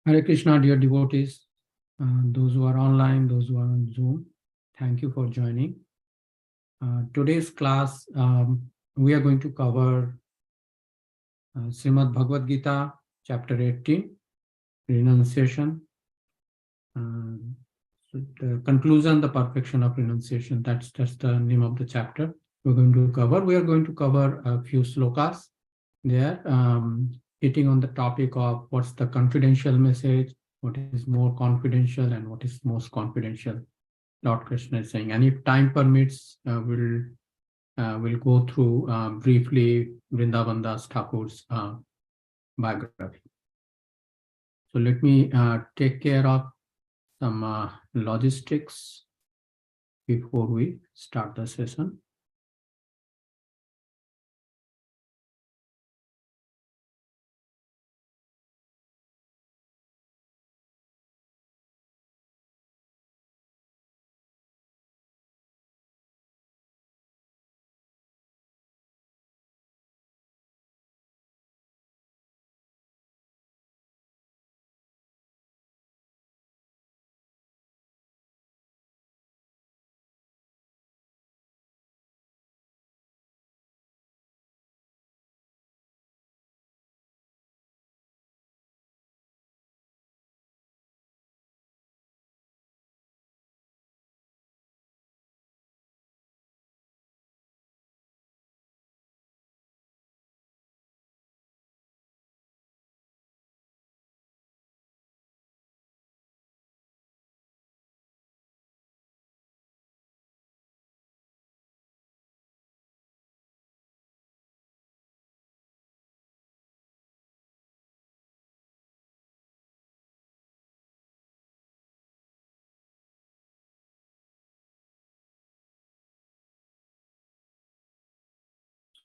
Hare Krishna, dear devotees, those who are online, those who are on Zoom, thank you for joining. Today's class, we are going to cover Srimad Bhagavad Gita, chapter 18, renunciation. So the conclusion, the perfection of renunciation, that's the name of the chapter we're going to cover. We are going to cover a few slokas there, hitting on the topic of what's the confidential message, what is more confidential and what is most confidential. Lord Krishna is saying, and if time permits, we'll go through briefly Vrindavan Das Thakur's biography. So let me take care of some logistics before we start the session.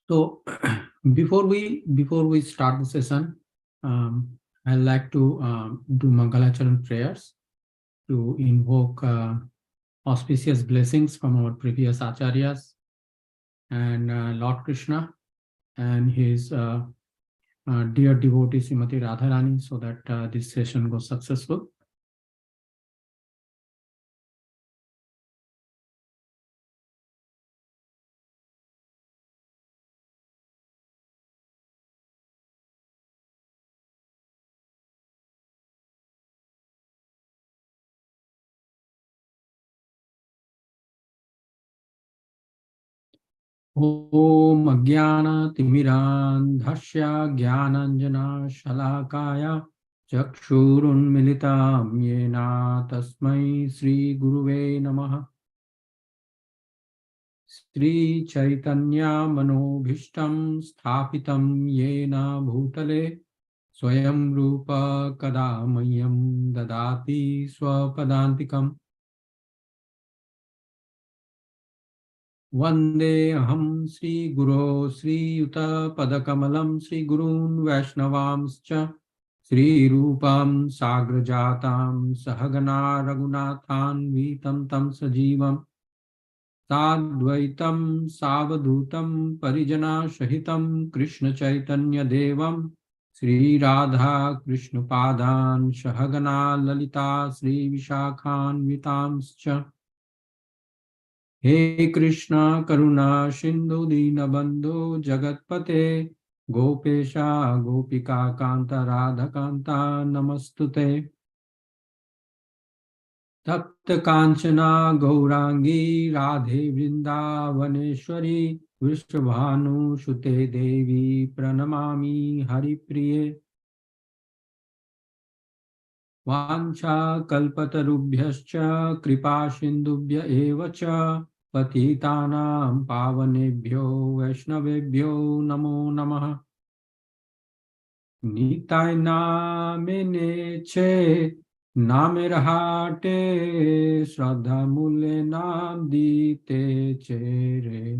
So before we start the session, I'd like to do Mangalacharan prayers to invoke auspicious blessings from our previous acharyas and Lord Krishna and his dear devotee Srimati Radharani, so that this session goes successful. Om Ajnana Timirandhasya Jnananjana Shalakaya Chakshurunmilitam Yena Tasmai Sri Guruve Namaha. Sri Chaitanya Manobhishtam Sthapitam Yena Bhutale Swayam Rupa Kadamayam Dadati Swapadantikam. Vande Aham Sri Guru Sri Yuta Padakamalam Sri Gurun Vaishnavamscha Sri Rupam Sagrajatam Sahagana Raghunathan Vitam Tam Sajivam Sadvaitam Savadhutam Parijana Shahitam Krishna Chaitanya Devam Sri Radha Krishna Padan Sahagana Lalita Sri Vishakhan Vitamscha. He Krishna Karuna Sindhu Dinabandhu Jagatpate Gopesha Gopika Kanta Radha Kanta Namastute. Tapta Kanchana Gaurangi Radhe Vrindavaneshwari Vrishabhanu Shute Devi Pranamami Haripriye. Vancha Kalpatarubhyascha Kripa Sindhubhya Evacha Patitanam Pavanebhyo Vaishnavebhyo Namo Namaha. Nitai namene che namer hate Shraddha mule nam dite chere.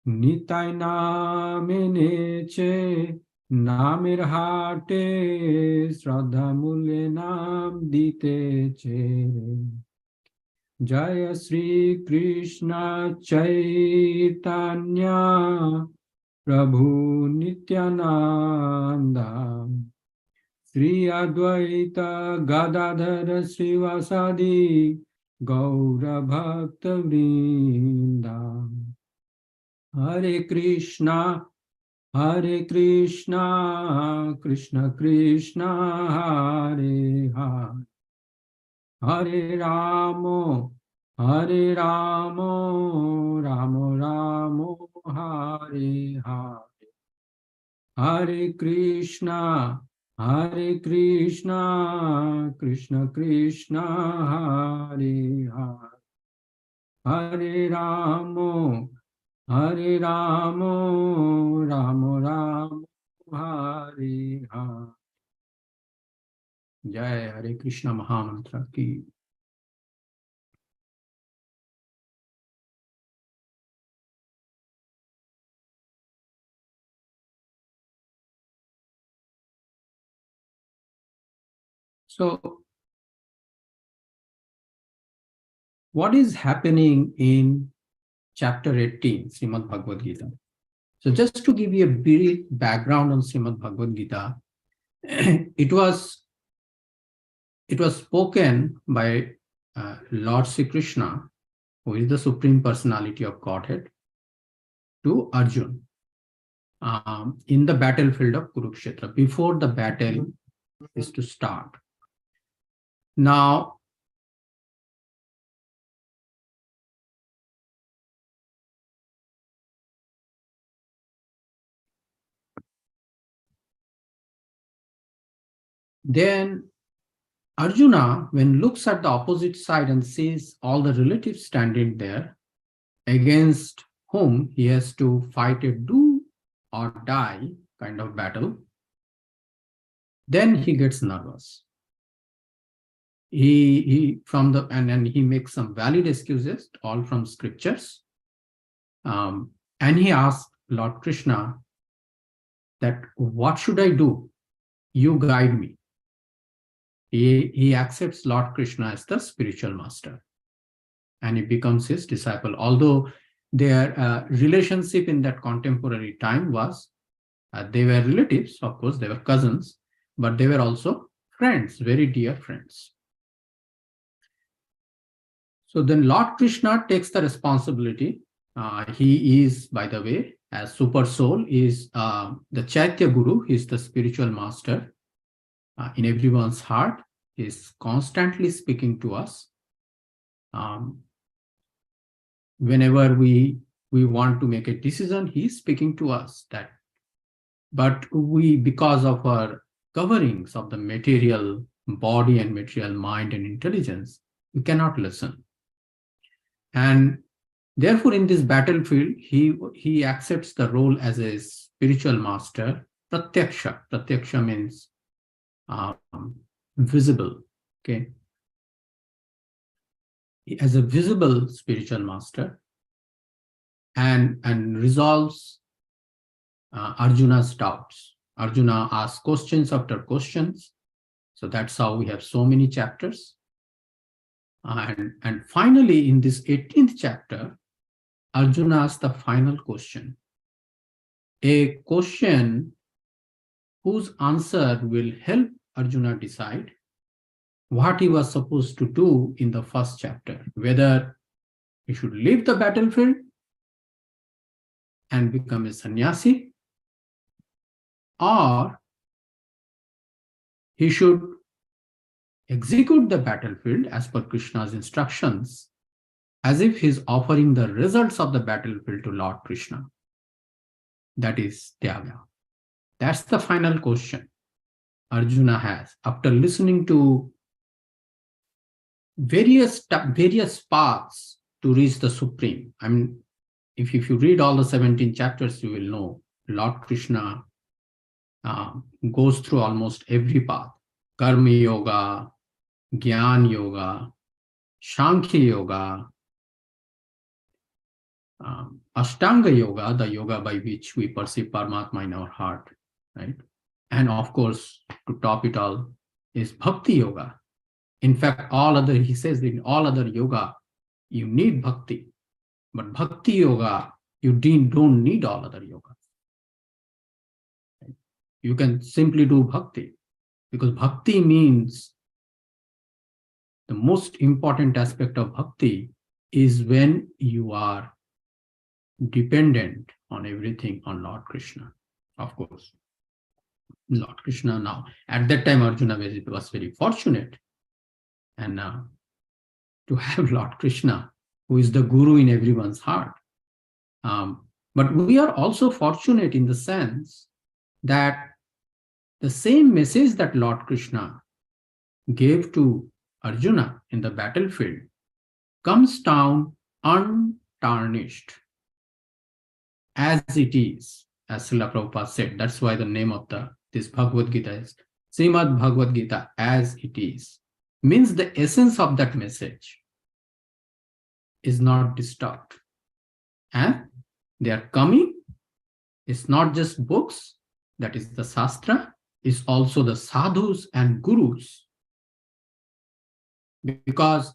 Nitai namene che namer hate Shraddha mule nam dite chere. Jaya Sri Krishna Chaitanya Prabhu Nityananda Sri Advaita Gadadhara Srivasadi Gaura Bhakta Vrinda. Hare Krishna, Hare Krishna, Krishna Krishna, Hare Hare. Hare Ramo, Hare Ramo, Ramo Ramo, Hare Hare. Hare Krishna, Hare Krishna, Krishna Krishna, Hare Hare. Hare Ramo, Hare Ramo, Ramo Ramo, Hare Hare. Jai Hare Krishna Mahamantra ki. So, what is happening in chapter 18, Srimad Bhagavad Gita? So, just to give you a brief background on Srimad Bhagavad Gita, it was spoken by Lord Sri Krishna, who is the Supreme Personality of Godhead, to Arjuna in the battlefield of Kurukshetra, before the battle is to start. Now, then Arjuna, when looks at the opposite side and sees all the relatives standing there, against whom he has to fight a do or die kind of battle, then he gets nervous. He from the and he makes some valid excuses, all from scriptures, and he asks Lord Krishna that what should I do? You guide me. He accepts Lord Krishna as the spiritual master, and he becomes his disciple. Although their relationship in that contemporary time was, they were relatives, of course, they were cousins, but they were also friends, very dear friends. So then Lord Krishna takes the responsibility. He is, by the way, as super soul, is the Chaitya Guru. He is the spiritual master in everyone's heart. He is constantly speaking to us. Whenever we want to make a decision, he is speaking to us. But we, because of our coverings of the material body and material mind and intelligence, we cannot listen. And therefore, in this battlefield, he accepts the role as a spiritual master, pratyaksha. Pratyaksha means visible. Okay, as a visible spiritual master, and resolves Arjuna's doubts. Arjuna asks questions after questions. So that's how we have so many chapters. And finally, in this 18th chapter, Arjuna asks the final question. A question whose answer will help Arjuna decide what he was supposed to do in the first chapter, whether he should leave the battlefield and become a sannyasi, or he should execute the battlefield as per Krishna's instructions, as if he's offering the results of the battlefield to Lord Krishna. That is Tyaga. That's the final question Arjuna has after listening to various paths to reach the Supreme. I mean, if you read all the 17 chapters, you will know Lord Krishna goes through almost every path. Karma Yoga, Gyan Yoga, Sankhya Yoga, Ashtanga Yoga, the yoga by which we perceive Paramatma in our heart, right? And of course, to top it all, is Bhakti Yoga. In fact, he says that in all other yoga, you need Bhakti. But Bhakti Yoga, you don't need all other yoga. You can simply do Bhakti. Because bhakti means the most important aspect of bhakti is when you are dependent on everything on Lord Krishna. Of course, Lord Krishna now. At that time, Arjuna was very fortunate. And to have Lord Krishna, who is the guru in everyone's heart. But we are also fortunate in the sense that the same message that Lord Krishna gave to Arjuna in the battlefield comes down untarnished as it is, as Srila Prabhupada said. That's why the name of this Bhagavad Gita is Srimad Bhagavad Gita as it is. Means the essence of that message is not disturbed. And they are coming. It's not just books, that is the Shastra, it's also the sadhus and gurus. Because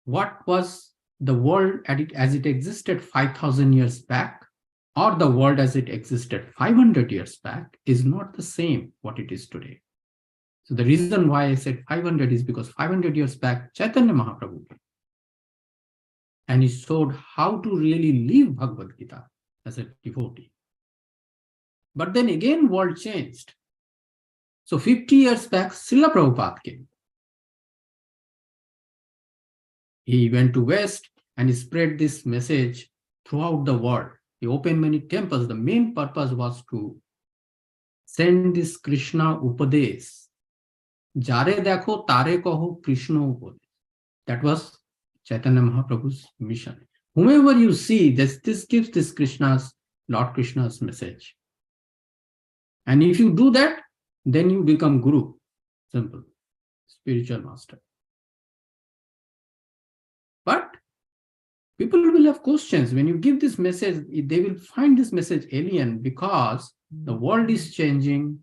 what was the world as it existed 5,000 years back, or the world as it existed 500 years back, is not the same what it is today. So the reason why I said 500 is because 500 years back, Chaitanya Mahaprabhu came, and he showed how to really live Bhagavad Gita as a devotee. But then again, world changed. So 50 years back, Srila Prabhupada came. He went to West and he spread this message throughout the world. He opened many temples. The main purpose was to send this Krishna Upadesh. Jare dekho tare kaho Krishna Upadesh. That was Chaitanya Mahaprabhu's mission. Whomever you see, this gives this Lord Krishna's message. And if you do that, then you become Guru. Simple. Spiritual master. But people will have questions. When you give this message, they will find this message alien because the world is changing.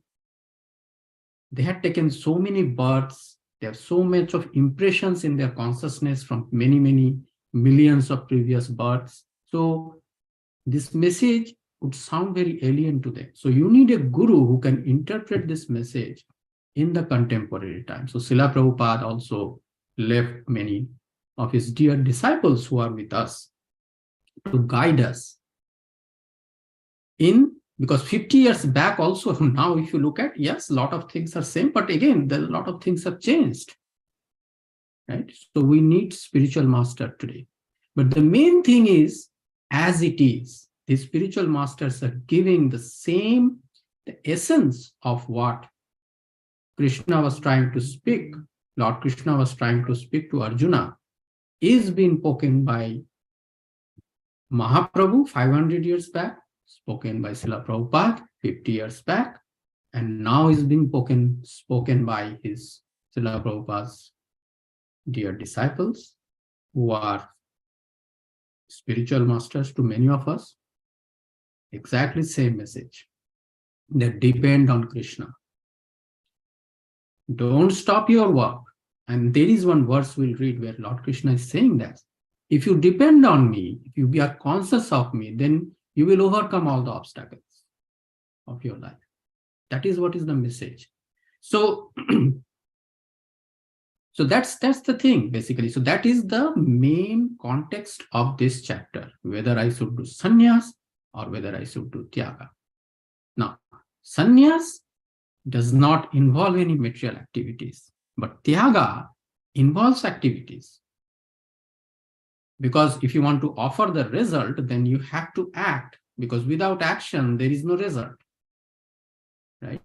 They had taken so many births. They have so much of impressions in their consciousness from many, many millions of previous births. So this message would sound very alien to them. So you need a guru who can interpret this message in the contemporary time. So Srila Prabhupada also left many of his dear disciples who are with us to guide us in, because 50 years back also, now if you look at, yes, a lot of things are same, but again, a lot of things have changed, right? So we need spiritual master today. But the main thing is, as it is, the spiritual masters are giving the essence of what Krishna was trying to speak, Lord Krishna was trying to speak to Arjuna, is being spoken by Mahaprabhu 500 years back, spoken by Srila Prabhupada 50 years back, and now is being spoken by his Srila Prabhupada's dear disciples, who are spiritual masters to many of us. Exactly same message. They depend on Krishna. Don't stop your work. And there is one verse we'll read where Lord Krishna is saying that if you depend on me, if you are conscious of me, then you will overcome all the obstacles of your life. That is what is the message. So, so that's the thing, basically. So that is the main context of this chapter, whether I should do sannyas or whether I should do tyaga. Now, sannyas does not involve any material activities, but tyaga involves activities. Because if you want to offer the result, then you have to act, because without action, there is no result, right?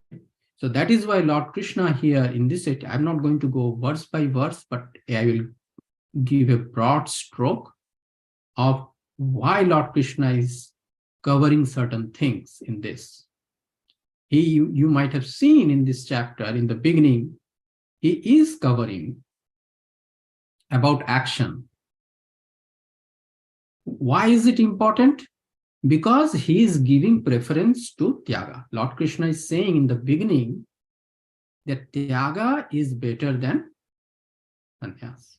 So that is why Lord Krishna here in this, I'm not going to go verse by verse, but I will give a broad stroke of why Lord Krishna is covering certain things in this. You might have seen in this chapter, in the beginning, he is covering about action. Why is it important? Because he is giving preference to tyaga. Lord Krishna is saying in the beginning that tyaga is better than sannyas.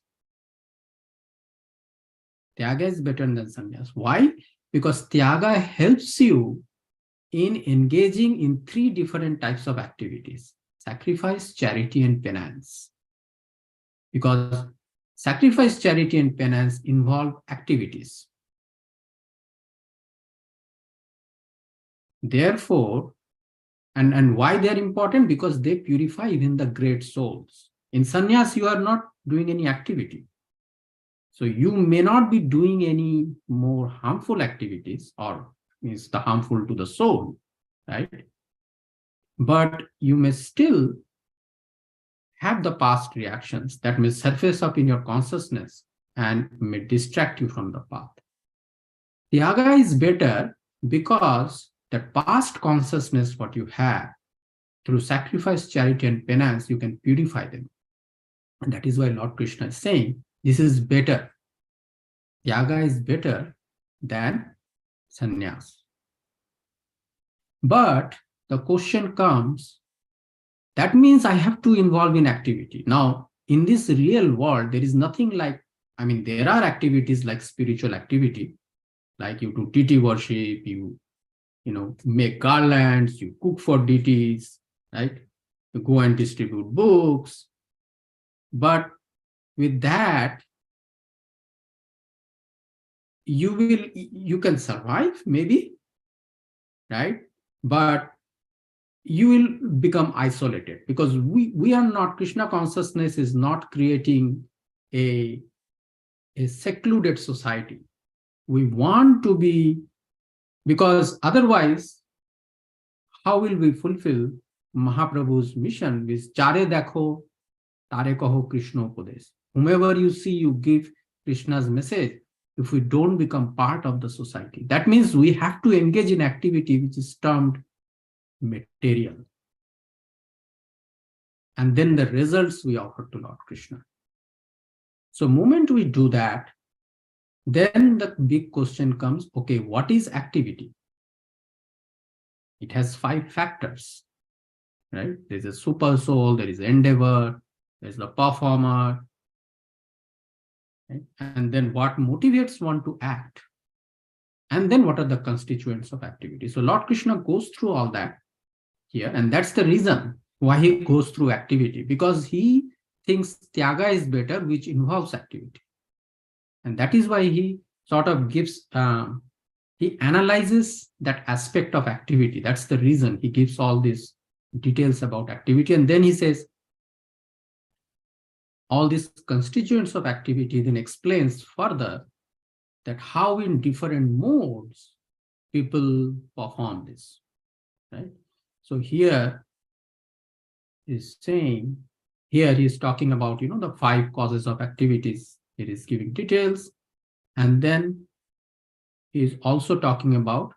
Tyaga is better than sannyas. Why? Because tyaga helps you in engaging in 3 different types of activities. sacrifice, charity, and penance. Because sacrifice, charity, and penance involve activities. Therefore, and why they are important? Because they purify even the great souls. In sannyas, you are not doing any activity. So you may not be doing any more harmful activities, or means the harmful to the soul, right? But you may still have the past reactions that may surface up in your consciousness and may distract you from the path. Tyaga is better because the past consciousness, what you have, through sacrifice, charity, and penance, you can purify them. And that is why Lord Krishna is saying, this is better. Tyaga is better than sannyas. But the question comes, that means I have to involve in activity. Now, in this real world, there is nothing like, I mean, there are activities like spiritual activity, like you do deity worship, you make garlands, you cook for deities, right? You go and distribute books. But with that, you can survive, maybe, right? But you will become isolated, because we are not, Krishna consciousness is not creating a secluded society. We want to be, because otherwise, how will we fulfill Mahaprabhu's mission with Chare Dekho, Tare Kaho Krishna Upadesh? Whomever you see, you give Krishna's message. If we don't become part of the society, that means we have to engage in activity which is termed material. And then the results we offer to Lord Krishna. So moment we do that, then the big question comes, okay, what is activity? It has 5 factors, right? There's a super soul, there is endeavor, there's the performer, right? And then what motivates one to act? And then what are the constituents of activity? So Lord Krishna goes through all that here, and that's the reason why he goes through activity, because he thinks Tyaga is better, which involves activity. And that is why he sort of gives, he analyzes that aspect of activity. That's the reason he gives all these details about activity. And then he says, all these constituents of activity, then explains further that how in different modes people perform this, right? So here is saying, here he is talking about, the 5 causes of activities. It is giving details. And then he is also talking about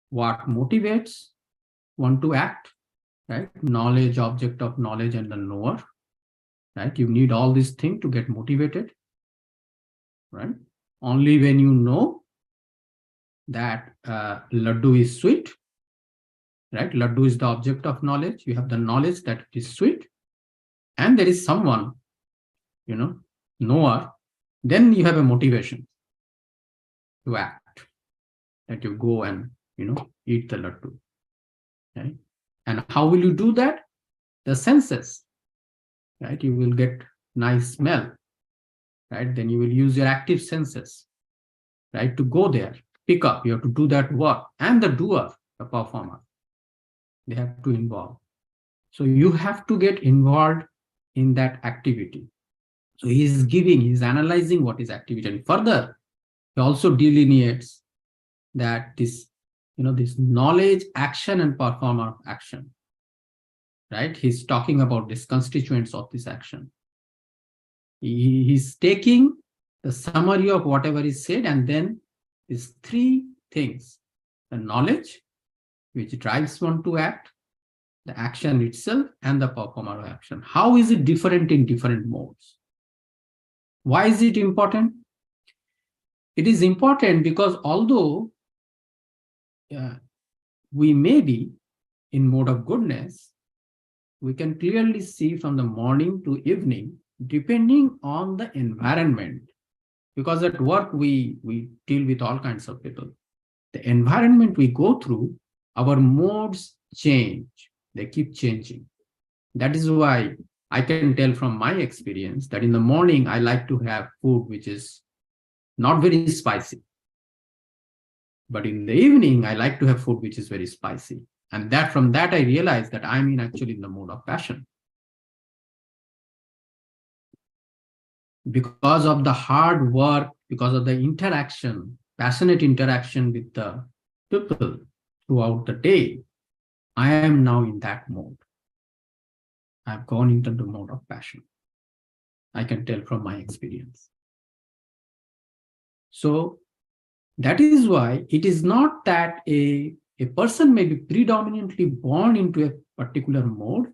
what motivates one to act, right? Knowledge, object of knowledge, and the knower, right? You need all these things to get motivated, right? Only when you know that laddu is sweet, right? Laddu is the object of knowledge. You have the knowledge that it is sweet, and there is someone, knower, then you have a motivation to act, that you go and, eat the laddu, right? And how will you do that? The senses, right? You will get nice smell, right? Then you will use your active senses, right? To go there, pick up, you have to do that work. And the doer, the performer, they have to involve. So you have to get involved in that activity. So he's analyzing what is activity. And further, he also delineates that this knowledge, action, and performer of action, right? He's talking about these constituents of this action. He's taking the summary of whatever is said, and then these 3 things: the knowledge, which drives one to act, the action itself, and the performer of action. How is it different in different modes? Why is it important? It is important because although we may be in mode of goodness, we can clearly see from the morning to evening, depending on the environment, because at work we deal with all kinds of people. The environment we go through, our modes change. They keep changing. That is why I can tell from my experience that in the morning, I like to have food which is not very spicy. But in the evening, I like to have food which is very spicy. And that from that, I realized that I'm actually in the mode of passion. Because of the hard work, because of the interaction, passionate interaction with the people throughout the day, I am now in that mode. I've gone into the mode of passion. I can tell from my experience. So that is why it is not that a person may be predominantly born into a particular mode,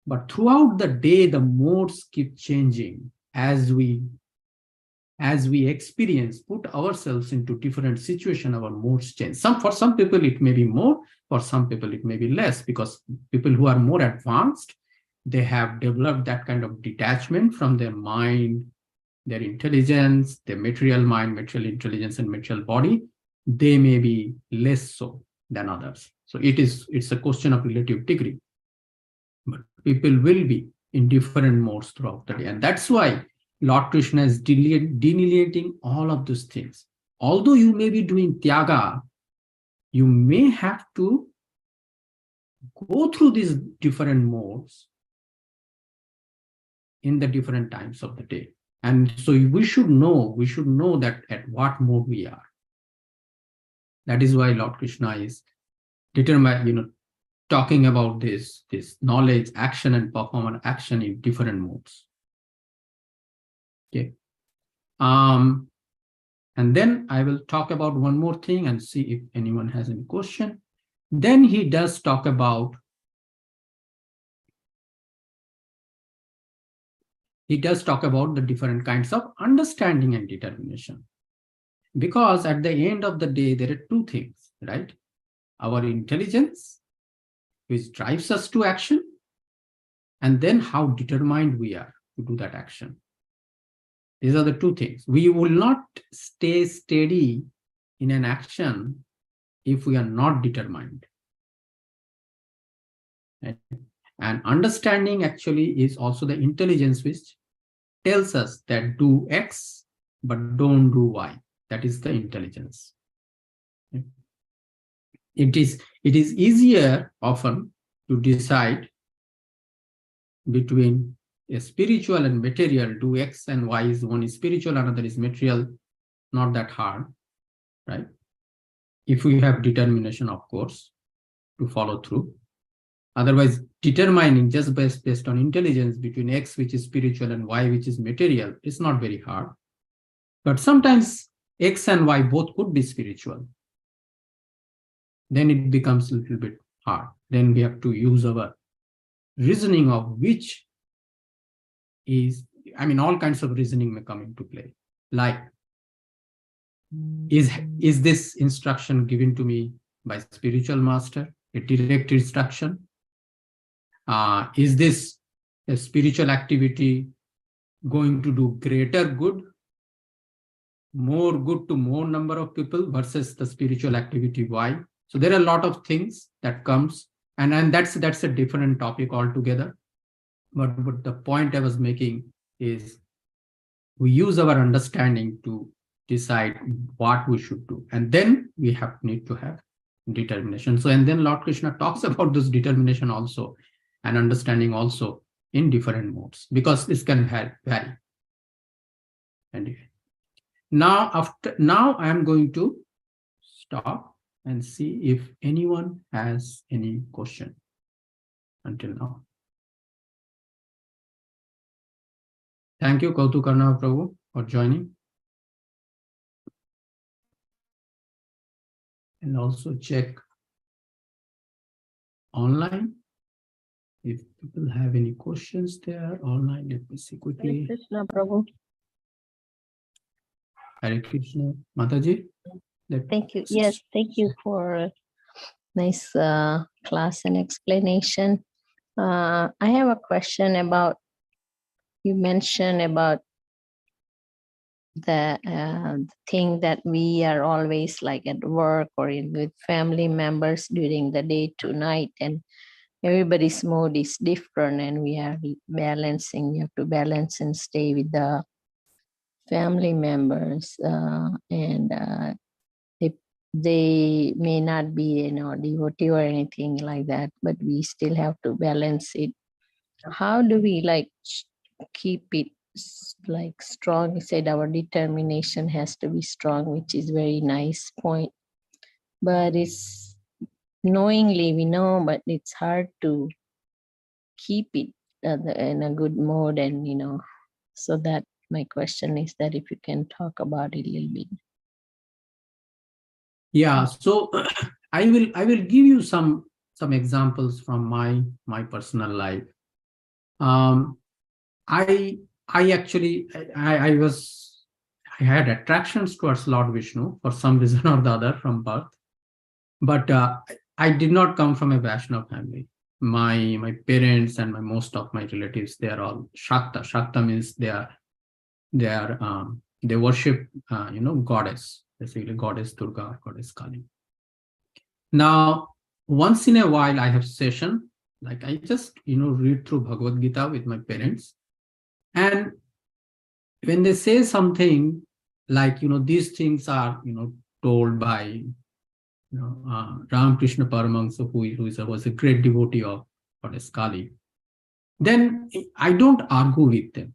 but throughout the day, the modes keep changing as we experience, put ourselves into different situation, our modes change. For some people, it may be more, for some people, it may be less, because people who are more advanced, they have developed that kind of detachment from their mind, their intelligence, their material mind, material intelligence, and material body. They may be less so than others. So it's a question of relative degree. But people will be in different modes throughout the day. And that's why Lord Krishna is delineating all of those things. Although you may be doing tyaga, you may have to go through these different modes in the different times of the day. And so we should know that at what mode we are. That is why Lord Krishna is determined, talking about this knowledge, action, and performance action in different modes. Okay. And then I will talk about one more thing and see if anyone has any question. Then he does talk about the different kinds of understanding and determination. Because at the end of the day, there are two things, right? Our intelligence, which drives us to action, and then how determined we are to do that action. These are the two things. We will not stay steady in an action if we are not determined. Right? And understanding actually is also the intelligence which tells us that do X, but don't do Y. That is the intelligence. It is easier often to decide between a spiritual and material, do X and Y, is one is spiritual, another is material, not that hard, right? If we have determination, of course, to follow through. Otherwise, determining just based on intelligence between X, which is spiritual, and Y, which is material, is not very hard. But sometimes X and Y both could be spiritual. Then it becomes a little bit hard. Then we have to use our reasoning of which is, all kinds of reasoning may come into play. Like, is this instruction given to me by spiritual master, a direct instruction? Is this a spiritual activity going to do greater good, more good to more number of people versus the spiritual activity Y? So there are a lot of things that comes, and that's a different topic altogether. But the point I was making is we use our understanding to decide what we should do, and then we need to have determination. So, and then Lord Krishna talks about this determination also and understanding also in different modes, because this can vary. And now I am going to stop and see if anyone has any question until now. Thank you, Kautukarna Prabhu, for joining. And also check online if people have any questions there online. Let me see quickly. Hare Krishna, Prabhu. Hare Krishna. Mataji? Thank you. Yes, thank you for a nice class and explanation. I have a question about, you mentioned about the thing that we are always like at work or with family members during the day to night, and everybody's mode is different, and we are balancing. You have to balance and stay with the family members, and they may not be, devotee or anything like that, but we still have to balance it. How do we keep it like strong? You said our determination has to be strong, which is very nice point, but it's knowingly we know, but it's hard to keep it in a good mode. And so that my question is that if you can talk about it a little bit. Yeah, so I will give you some examples from my personal life. I actually I had attractions towards Lord Vishnu for some reason or the other from birth, but I did not come from a Vaishnava family. My parents and most of my relatives, they are all Shakta. Shakta means they worship goddess, basically goddess Durga or goddess Kali. Now, once in a while, I have session, like I just read through Bhagavad Gita with my parents, and when they say something like these things are told by Ramakrishna Paramahansa, who was a great devotee of goddess Kali, then I don't argue with them.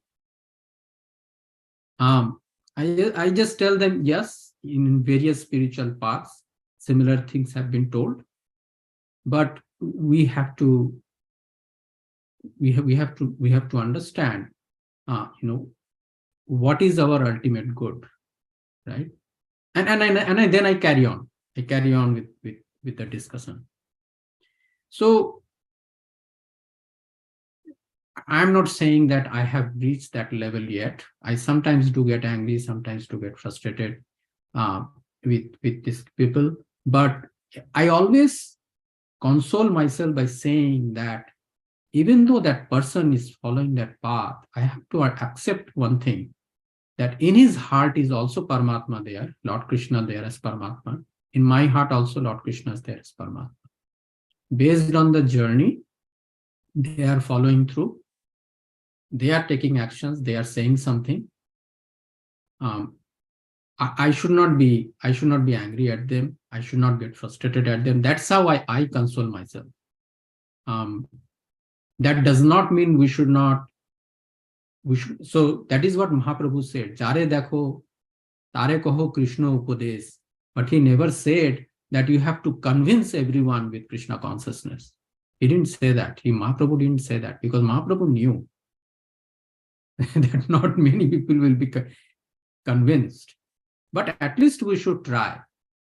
I just tell them, yes, in various spiritual paths, similar things have been told, but we have to understand, what is our ultimate good, right? And then I carry on. I carry on with the discussion. So I'm not saying that I have reached that level yet. I sometimes do get angry, sometimes do get frustrated with these people, but I always console myself by saying that even though that person is following that path, I have to accept one thing, that in his heart is also Paramatma there, Lord Krishna there as Paramatma. In my heart also Lord Krishna is there as Paramatma. Based on the journey, they are following through, they are taking actions, they are saying something. I should not be angry at them. I should not get frustrated at them. That's how I console myself. That does not mean we should. So that is what Mahaprabhu said. Jare dekho, tare kaho Krishna upadesh. But he never said that you have to convince everyone with Krishna consciousness. He didn't say that. Mahaprabhu didn't say that, because Mahaprabhu knew that not many people will be convinced. But at least we should try,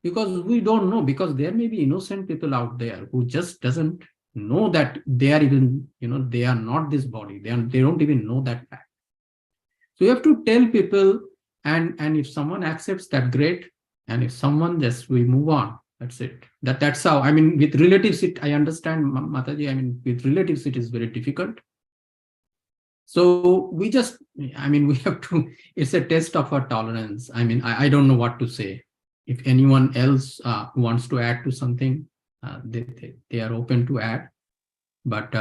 because we don't know, because there may be innocent people out there who just doesn't know that they are even, they are not this body. They don't even know that fact. So you have to tell people, and if someone accepts that, great. And if someone, just we move on. That's it. That's how. I mean, with relatives, I understand, Mataji. I mean, with relatives, it is very difficult. So we have to, it's a test of our tolerance. I mean, I don't know what to say. If anyone else wants to add to something, they are open to add, but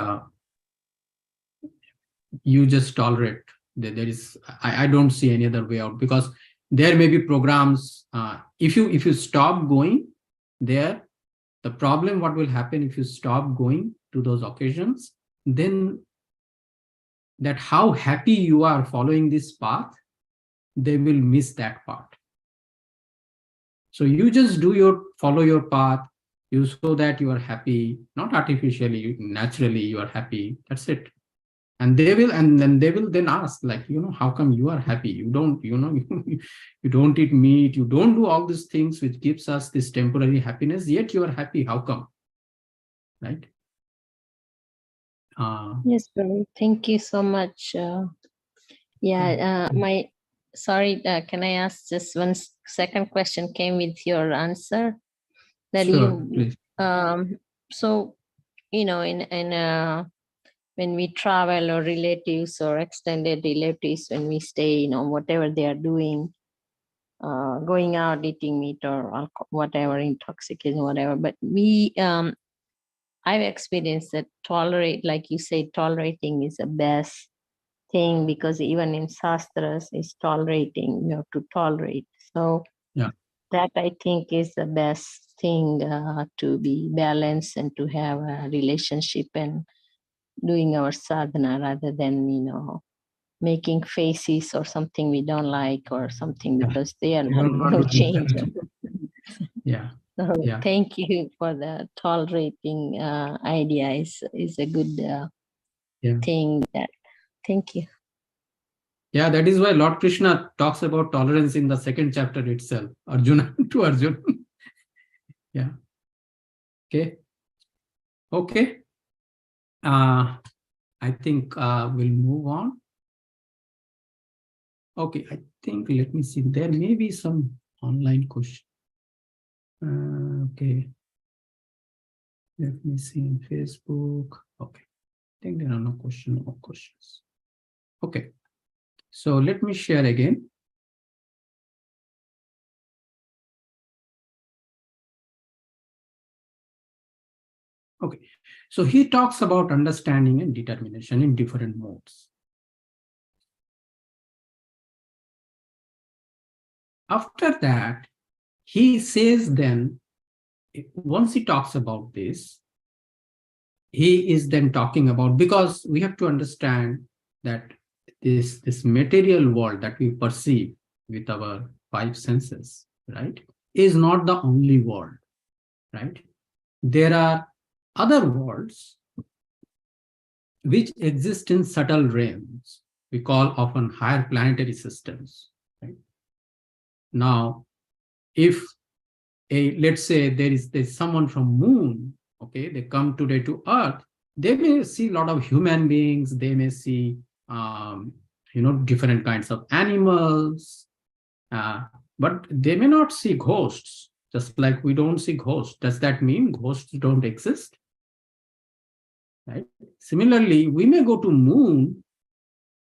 you just tolerate. There is, I don't see any other way out, because there may be programs. If you stop going there, the problem, what will happen if you stop going to those occasions, then that how happy you are following this path, they will miss that part. So you just follow your path, you show that you are happy, not artificially, naturally you are happy. That's it. And they will then ask, like, how come you are happy? You don't, you don't eat meat, you don't do all these things which gives us this temporary happiness, yet you are happy. How come? Right? Yes, Prabhu. Thank you so much. Sorry, can I ask just one second question came with your answer? That sure, please. So, in when we travel, or relatives or extended relatives, when we stay, whatever they are doing, going out, eating meat or whatever, intoxication, whatever. But we, I've experienced that like you say, tolerating is the best thing, because even in Shastras is tolerating, you have to tolerate. So Yeah. that I think is the best thing, to be balanced and to have a relationship and doing our sadhana, rather than, making faces or something we don't like or something, Yeah. because they are We not don't going want to to do change. that. Yeah. So Yeah. thank you for the tolerating idea. Is a good Yeah. thing. Thank you. Yeah, that is why Lord Krishna talks about tolerance in the second chapter itself, Arjuna to Arjuna. Yeah. Okay. Okay. I think we'll move on. Okay, I think, let me see. There may be some online question. Okay. Let me see in Facebook. Okay. I think there are no questions. Okay. So let me share again. Okay. So he talks about understanding and determination in different modes. After that, he says then, once he talks about this, he is then talking about, because we have to understand that this material world that we perceive with our five senses, right, is not the only world, right? There are other worlds which exist in subtle realms, we call often higher planetary systems, right? Now, if let's say there's someone from moon, okay, they come today to earth, they may see a lot of human beings, they may see different kinds of animals, but they may not see ghosts, just like we don't see ghosts. Does that mean ghosts don't exist? Right? Similarly, we may go to moon,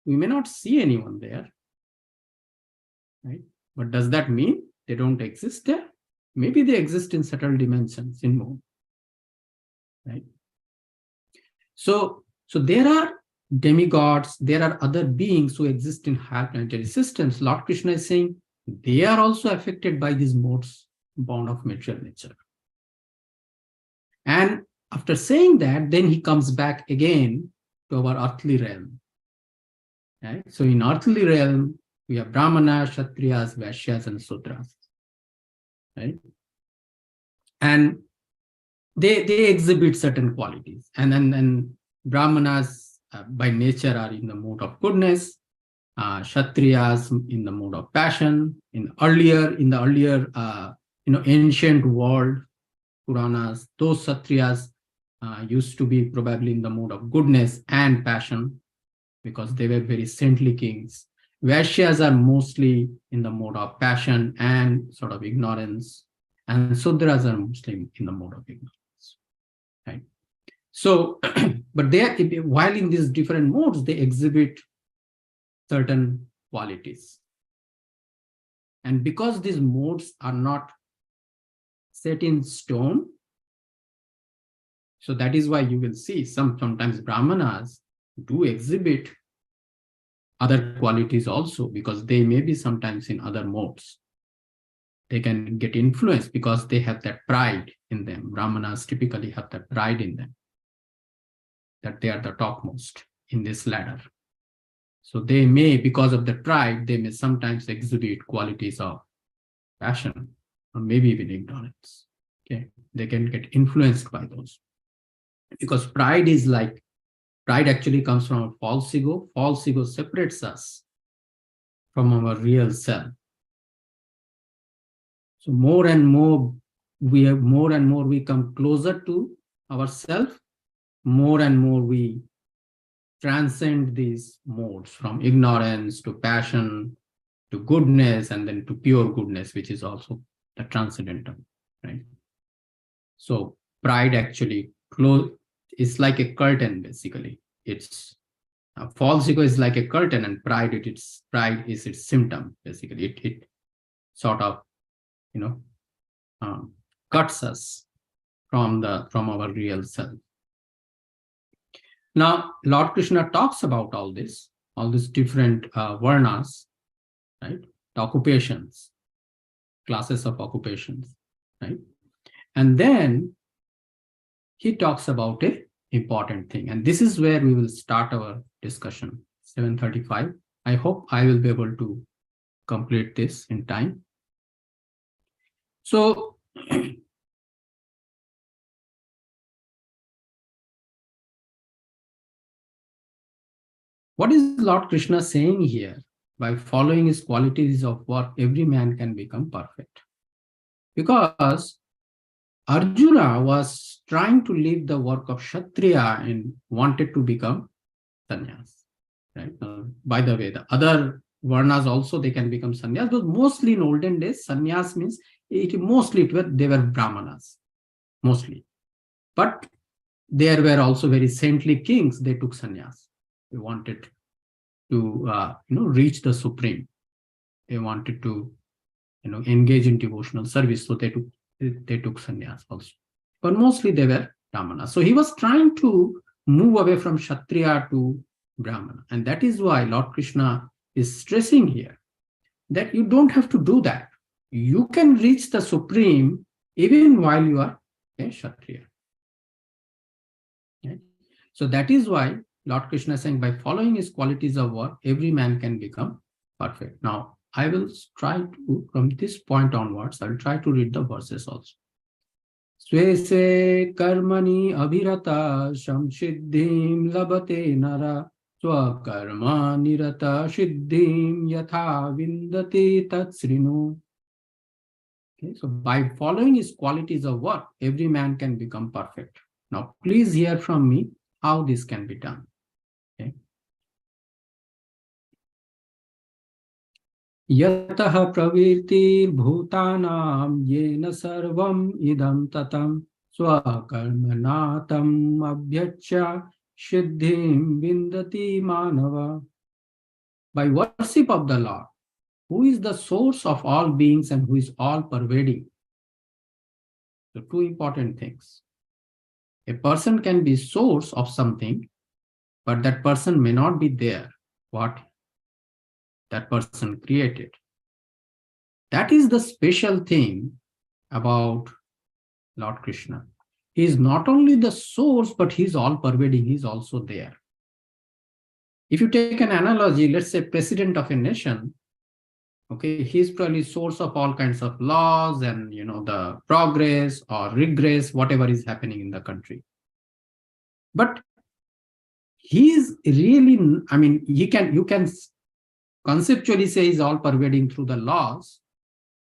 we may not see anyone there, right? But does that mean they don't exist there? Maybe they exist in subtle dimensions in moon, right? So there are demigods, there are other beings who exist in higher planetary systems. Lord Krishna is saying they are also affected by these modes bound of material nature. And after saying that, then he comes back again to our earthly realm. Right? So in earthly realm, we have Brahmanas, Kshatriyas, Vaishyas, and Sudras. Right? And they exhibit certain qualities. And then Brahmanas by nature are in the mode of goodness, Kshatriyas in the mode of passion. In the earlier ancient world, Puranas, those Kshatriyas used to be probably in the mode of goodness and passion, because they were very saintly kings. Vaishyas are mostly in the mode of passion and sort of ignorance, and Sudras are mostly in the mode of ignorance. Right? So, but while in these different modes, they exhibit certain qualities. And because these modes are not set in stone, so that is why you will see sometimes Brahmanas do exhibit other qualities also, because they may be sometimes in other modes. They can get influenced because they have that pride in them. Brahmanas typically have that pride in them, that they are the topmost in this ladder. So they may, because of the pride, they may sometimes exhibit qualities of passion or maybe even ignorance. Okay, they can get influenced by those, because pride actually comes from a false ego. False ego separates us from our real self. So more and more we come closer to ourself, more and more we transcend these modes from ignorance to passion to goodness, and then to pure goodness, which is also the transcendental, right? So pride actually is like a curtain, basically. It's false ego is like a curtain, and pride is its symptom, basically. It sort of cuts us from our real self. Now, Lord Krishna talks about all these different varnas, right? The occupations, classes of occupations, right? And then he talks about a important thing. And this is where we will start our discussion, 7:35. I hope I will be able to complete this in time. So, what is Lord Krishna saying here? By following his qualities of work, every man can become perfect. Because Arjuna was trying to leave the work of Kshatriya and wanted to become sannyas. Right? By the way, the other varnas also they can become sannyas, but mostly in olden days, sannyas means they were brahmanas, mostly. But there were also very saintly kings, they took sannyas. They wanted to reach the supreme. They wanted to engage in devotional service, so they took sannyas also. But mostly they were brahmanas. So he was trying to move away from Kshatriya to Brahmana. And that is why Lord Krishna is stressing here that you don't have to do that. You can reach the supreme even while you are a Kshatriya. Okay? So that is why Lord Krishna is saying by following his qualities of work, every man can become perfect. Now, I will try to, from this point onwards, I will try to read the verses also. स्वे से कर्मणि अभिरता संसिद्धिं लभते नर स्वकर्म निरत सिद्धिं यथा विन्दति तत्सृणु. Okay, so by following his qualities of work, every man can become perfect. Now, please hear from me how this can be done. Okay. यतः प्रवृत्तिर्भूतानां येन सर्वम् इदं ततं स्वकर्मणातम् अभ्यच्य सिद्धिं विन्दति मानव. By worship of the Lord, who is the source of all beings and who is all pervading. So two important things. A person can be source of something, but that person may not be there. What that person created. That is the special thing about Lord Krishna. He is not only the source, but he's all pervading. He's also there. If you take an analogy, let's say president of a nation, okay, he's probably source of all kinds of laws and the progress or regress, whatever is happening in the country. But he's really, you can conceptually say he's all pervading through the laws,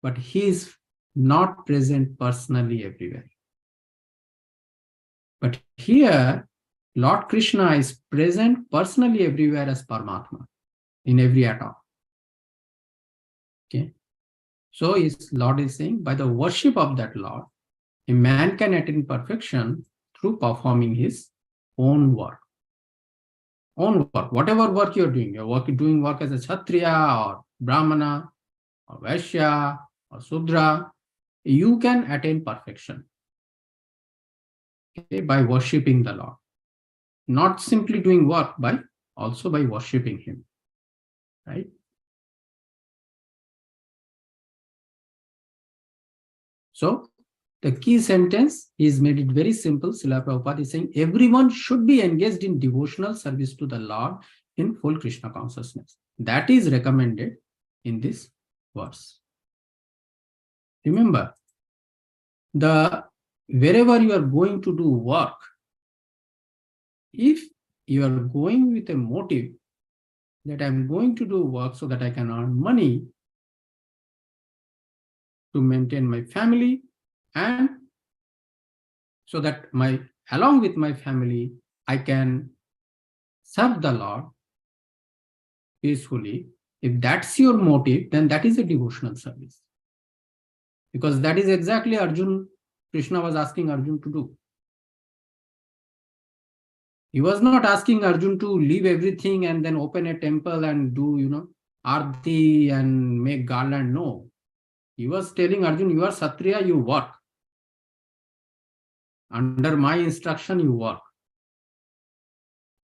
but he's not present personally everywhere. But here, Lord Krishna is present personally everywhere as Paramatma, in every atom. Okay. So his Lord is saying, by the worship of that Lord, a man can attain perfection through performing his own work. Own work, whatever work you're doing work as a Kshatriya or Brahmana or Vaishya or Sudra, you can attain perfection. Okay, by worshipping the Lord. Not simply doing work, also by worshipping him. Right? So the key sentence is made it very simple. Srila Prabhupada is saying everyone should be engaged in devotional service to the Lord in full Krishna consciousness. That is recommended in this verse. Remember, wherever you are going to do work, if you are going with a motive that I'm going to do work so that I can earn money to maintain my family, and so that along with my family, I can serve the Lord peacefully. If that's your motive, then that is a devotional service. Because that is exactly Krishna was asking Arjun to do. He was not asking Arjun to leave everything and then open a temple and do, arti and make garland. No. He was telling Arjun, you are Satriya, you work. Under my instruction, you work.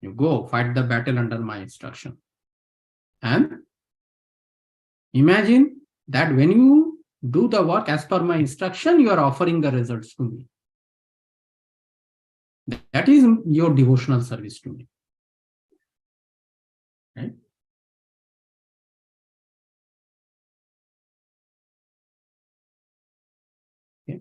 You go fight the battle under my instruction. And imagine that when you do the work as per my instruction, you are offering the results to me. That is your devotional service to me. Right? Okay.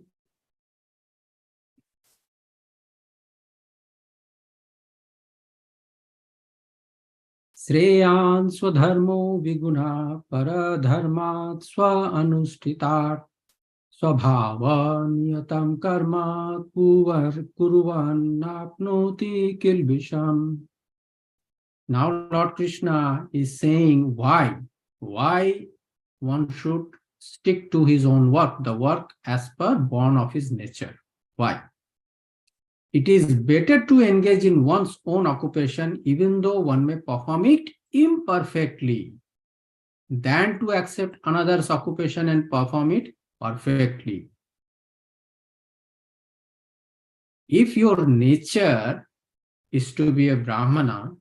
Sreyan swadharmo viguna paradharmat swa anushtitat swabhava niyatam karma kuruvan apnoti kilbisham. Now Lord Krishna is saying why one should stick to his own work, the work as per born of his nature. Why? It is better to engage in one's own occupation even though one may perform it imperfectly than to accept another's occupation and perform it perfectly. If your nature is to be a Brahmana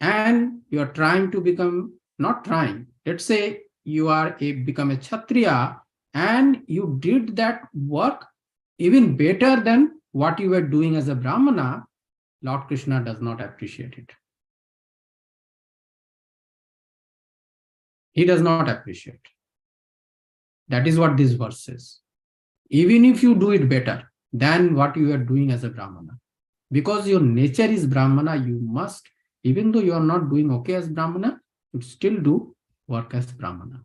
and you are trying to become, not trying, let's say you are become a Kshatriya and you did that work even better than what you were doing as a Brahmana, Lord Krishna does not appreciate it. He does not appreciate. That is what this verse says. Even if you do it better than what you are doing as a Brahmana, because your nature is Brahmana, you must, even though you are not doing okay as Brahmana, you still do work as Brahmana.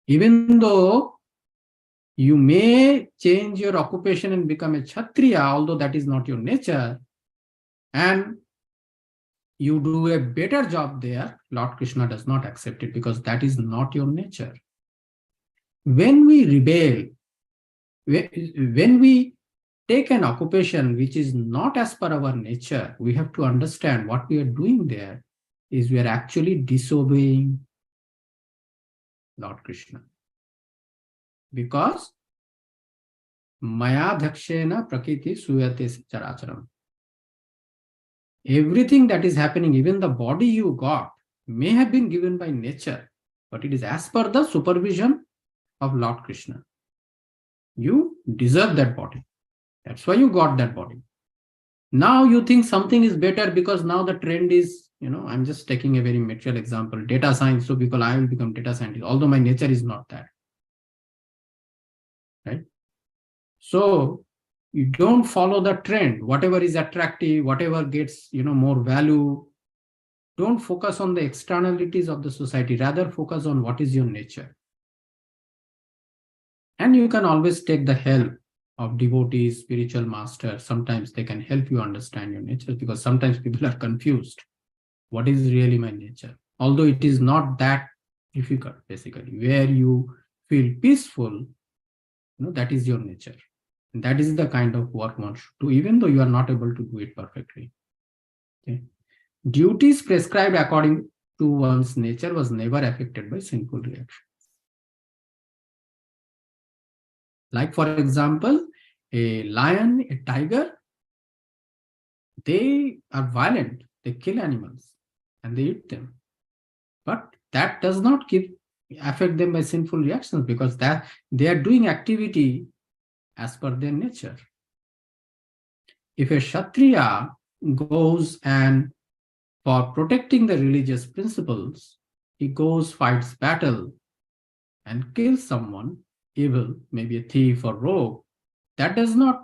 Even though you may change your occupation and become a Kshatriya, although that is not your nature, and you do a better job there, Lord Krishna does not accept it because that is not your nature. When we rebel, when we take an occupation which is not as per our nature, we have to understand what we are doing there is we are actually disobeying Lord Krishna. Because Maya Dhakshena Prakriti Suyate Characharam. Everything that is happening, even the body you got, may have been given by nature, but it is as per the supervision of Lord Krishna. You deserve that body. That's why you got that body. Now you think something is better because now the trend is, I'm just taking a very material example, data science. So because I will become data scientist, although my nature is not that. Right? So you don't follow the trend. Whatever is attractive, whatever gets, more value, don't focus on the externalities of the society. Rather focus on what is your nature. And you can always take the help of devotees, spiritual masters. Sometimes they can help you understand your nature because sometimes people are confused. What is really my nature? Although it is not that difficult, basically. Where you feel peaceful, that is your nature. And that is the kind of work one should do, even though you are not able to do it perfectly. Okay. Duties prescribed according to one's nature was never affected by sinful reaction. Like, for example, a lion, a tiger, they are violent. They kill animals and they eat them. But that does not affect them by sinful reactions because that they are doing activity as per their nature. If a Kshatriya goes and for protecting the religious principles, he goes, fights battle and kills someone evil, maybe a thief or rogue, that does not,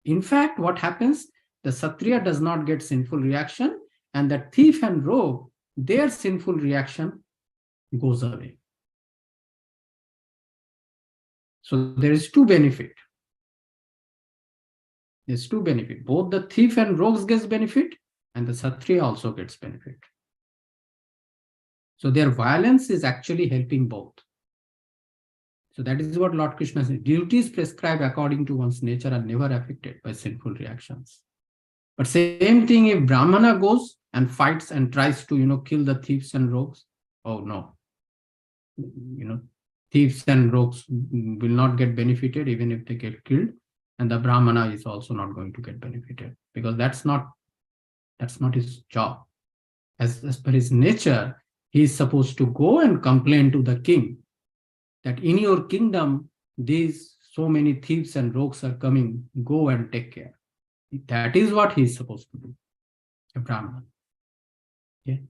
in fact, what happens, the Kshatriya does not get sinful reaction and the thief and rogue, their sinful reaction goes away. So there is two benefit. There's two benefit. Both the thief and rogues gets benefit and the Kshatriya also gets benefit. So their violence is actually helping both. So that is what Lord Krishna says. Duties prescribed according to one's nature are never affected by sinful reactions. But same thing if Brahmana goes and fights and tries to, kill the thieves and rogues. Oh no. Thieves and rogues will not get benefited even if they get killed. And the Brahmana is also not going to get benefited, because that's not his job. As per his nature, he is supposed to go and complain to the king that in your kingdom, these so many thieves and rogues are coming, go and take care. That is what he is supposed to do, a Brahmana. Okay.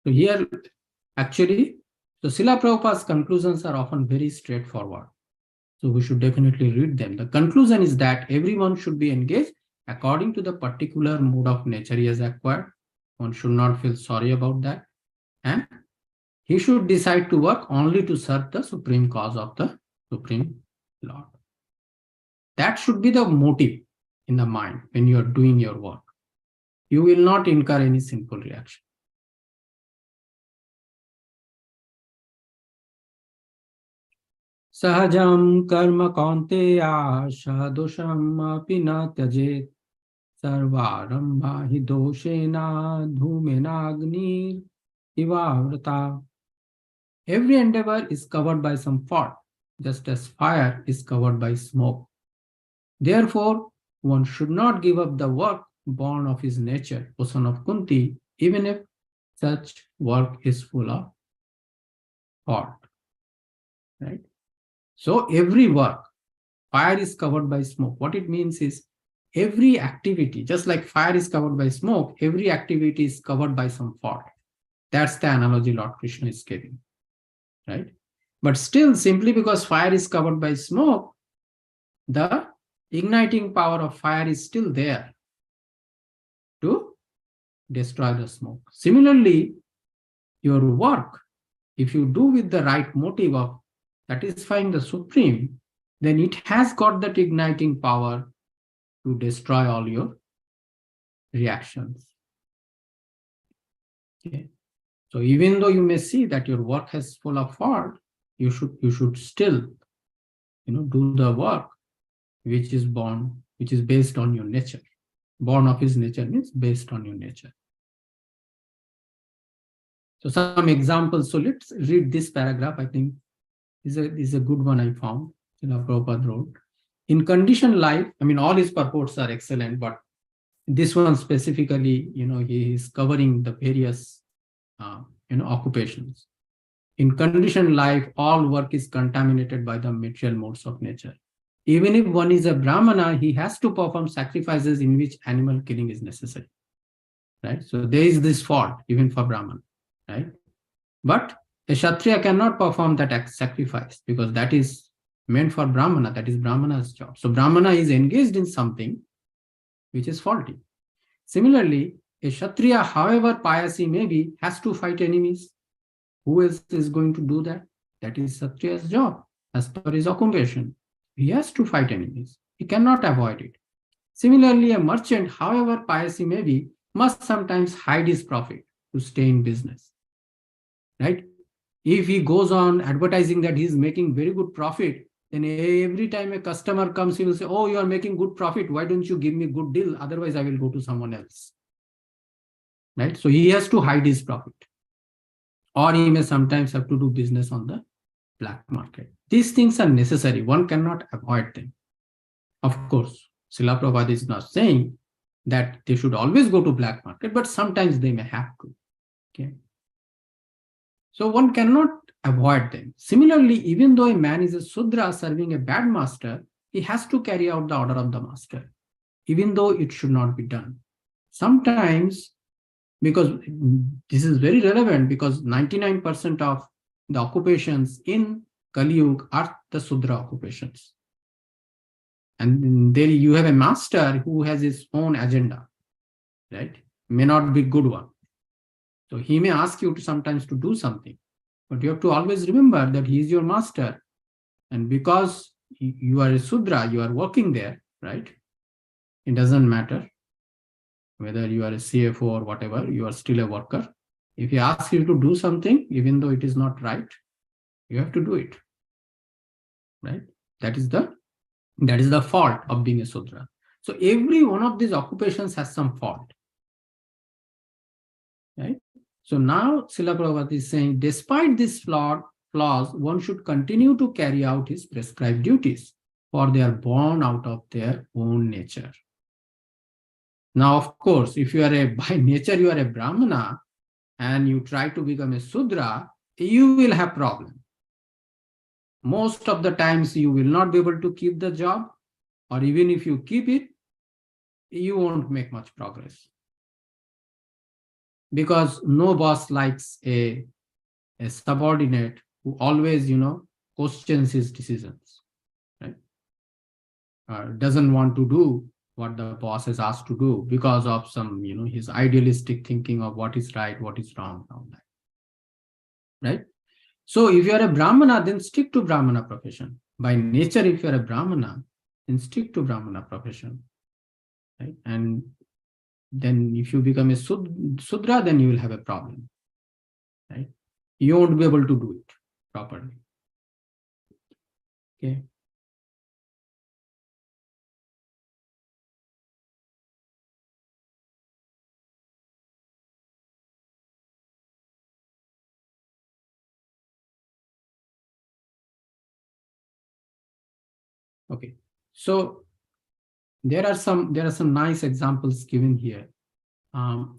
So here, actually, so Srila Prabhupada's conclusions are often very straightforward. So we should definitely read them. The conclusion is that everyone should be engaged according to the particular mode of nature he has acquired. One should not feel sorry about that. And he should decide to work only to serve the supreme cause of the Supreme Lord. That should be the motive in the mind when you are doing your work. You will not incur any sinful reaction. Sahajam karma kaunteya sadosham api na tyajet sarvarambha hi doshena dhumena ivavrata. Every endeavor is covered by some fault, just as fire is covered by smoke. Therefore, one should not give up the work born of his nature, O son of Kunti, even if such work is full of fault. Right? So every work, fire is covered by smoke. What it means is every activity, just like fire is covered by smoke, every activity is covered by some fault. That's the analogy Lord Krishna is giving. Right? But still, simply because fire is covered by smoke, the igniting power of fire is still there to destroy the smoke. Similarly, your work, if you do with the right motive of satisfying the Supreme, then it has got that igniting power to destroy all your reactions. Okay. So even though you may see that your work is full of fault, you should still, do the work which is based on your nature. Born of his nature means based on your nature. So some examples. So let's read this paragraph. I think is a good one I found. Srila Prabhupada wrote. In conditioned life, all his purports are excellent, but this one specifically, he is covering the various, occupations. In conditioned life, all work is contaminated by the material modes of nature. Even if one is a Brahmana, he has to perform sacrifices in which animal killing is necessary. Right? So there is this fault even for Brahman. Right? But a Kshatriya cannot perform that sacrifice because that is meant for Brahmana. That is Brahmana's job. So Brahmana is engaged in something which is faulty. Similarly, a Kshatriya, however pious he may be, has to fight enemies. Who else is going to do that? That is Kshatriya's job as per his occupation. He has to fight enemies. He cannot avoid it. Similarly, a merchant, however pious he may be, must sometimes hide his profit to stay in business. Right? If he goes on advertising that he's making very good profit, then every time a customer comes, he will say, oh, you are making good profit. Why don't you give me good deal? Otherwise, I will go to someone else. Right? So he has to hide his profit. Or he may sometimes have to do business on the black market. These things are necessary. One cannot avoid them. Of course, Srila Prabhupada is not saying that they should always go to black market, but sometimes they may have to. Okay. So one cannot avoid them. Similarly, even though a man is a Sudra serving a bad master, he has to carry out the order of the master, even though it should not be done. Sometimes, because this is very relevant, because 99% of the occupations in Kali Yuga are the Sudra occupations. And there you have a master who has his own agenda, right? May not be good one. So he may ask you to sometimes to do something, but you have to always remember that he is your master. And because you are a Sudra, you are working there, right? It doesn't matter whether you are a CFO or whatever, you are still a worker. If he asks you to do something, even though it is not right, you have to do it, right? That is the fault of being a Sudra. So every one of these occupations has some fault. Right? So now Srila Prabhupada is saying, despite these flaws, one should continue to carry out his prescribed duties, for they are born out of their own nature. Now, of course, if you are by nature you are a Brahmana and you try to become a Sudra, you will have problem. Most of the times you will not be able to keep the job, or even if you keep it, you won't make much progress. Because no boss likes a subordinate who always, questions his decisions, right? Doesn't want to do what the boss has asked to do because of some, his idealistic thinking of what is right, what is wrong, all that, right? So if you are a Brahmana, then stick to Brahmana profession. By nature, if you are a Brahmana, then stick to Brahmana profession, right? And then if you become a Sudra, then you will have a problem, right? You won't be able to do it properly. Okay. Okay. So there are some nice examples given here.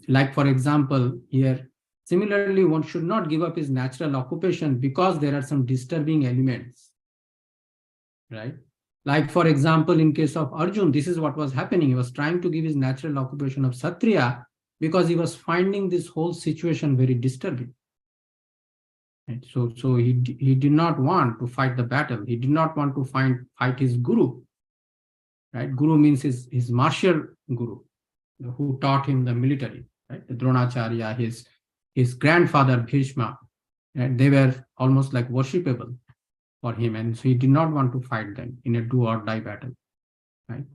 Like for example, here, similarly, one should not give up his natural occupation because there are some disturbing elements, right? Like for example, in case of Arjun, this is what was happening. He was trying to give his natural occupation of Kshatriya because he was finding this whole situation very disturbing. Right? So he did not want to fight the battle. He did not want to fight his guru. Right? Guru means his martial guru, who taught him the military. Right? The Dronacharya, his grandfather Bhishma, right? They were almost like worshipable for him, and so he did not want to fight them in a do or die battle. Right?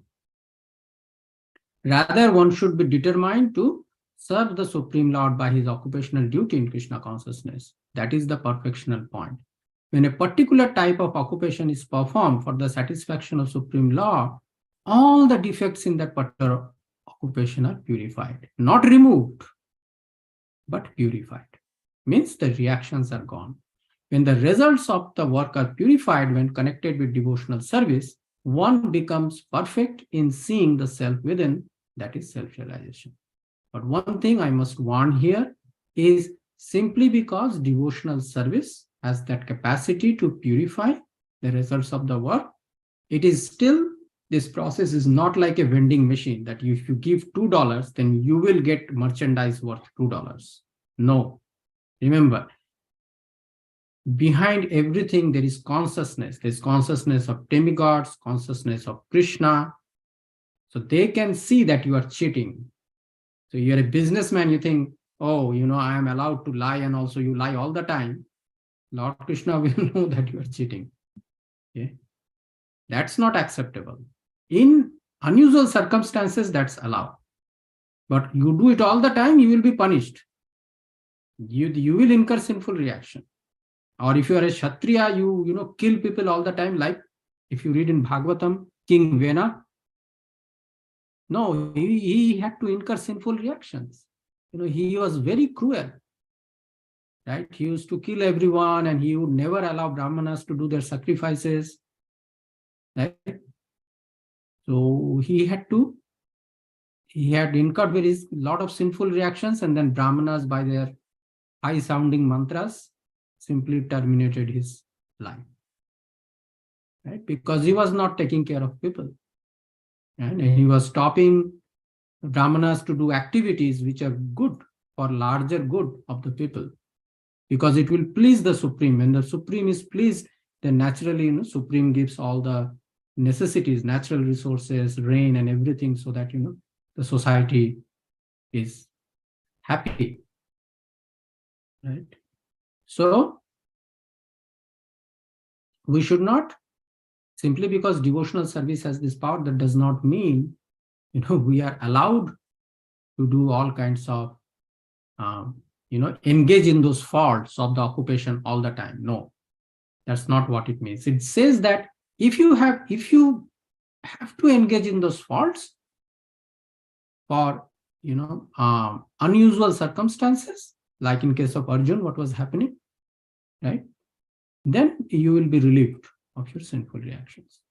Rather, one should be determined to serve the Supreme Lord by his occupational duty in Krishna consciousness. That is the perfectional point. When a particular type of occupation is performed for the satisfaction of Supreme Lord, all the defects in that particular occupation are purified, not removed, but purified. Means the reactions are gone. When the results of the work are purified when connected with devotional service, one becomes perfect in seeing the self within, that is self-realization. But one thing I must warn here is simply because devotional service has that capacity to purify the results of the work, it is still, this process is not like a vending machine that if you give $2, then you will get merchandise worth $2. No. Remember, behind everything there is consciousness. There's consciousness of demigods, consciousness of Krishna. So they can see that you are cheating. So you're a businessman, you think, oh, I am allowed to lie, and also you lie all the time. Lord Krishna will know that you are cheating. Okay? That's not acceptable. In unusual circumstances, that's allowed. But you do it all the time, you will be punished. You will incur sinful reaction. Or if you are a Kshatriya, you kill people all the time, like if you read in Bhagavatam, King Vena. No, he had to incur sinful reactions. He was very cruel. Right? He used to kill everyone, and he would never allow Brahmanas to do their sacrifices. Right? So he had incurred very lot of sinful reactions, and then Brahmanas, by their high sounding mantras, simply terminated his life. Right? Because he was not taking care of people. Right? And he was stopping Brahmanas to do activities which are good for larger good of the people. Because it will please the Supreme. When the Supreme is pleased, then naturally, Supreme gives all the necessities, natural resources, rain and everything, so that, the society is happy. Right? So, we should not, simply because devotional service has this power, that does not mean, we are allowed to do all kinds of, engage in those faults of the occupation all the time. No, that's not what it means. It says that if you have to engage in those faults, for, unusual circumstances, like in case of Arjun, what was happening, right? Then you will be relieved of your sinful reactions.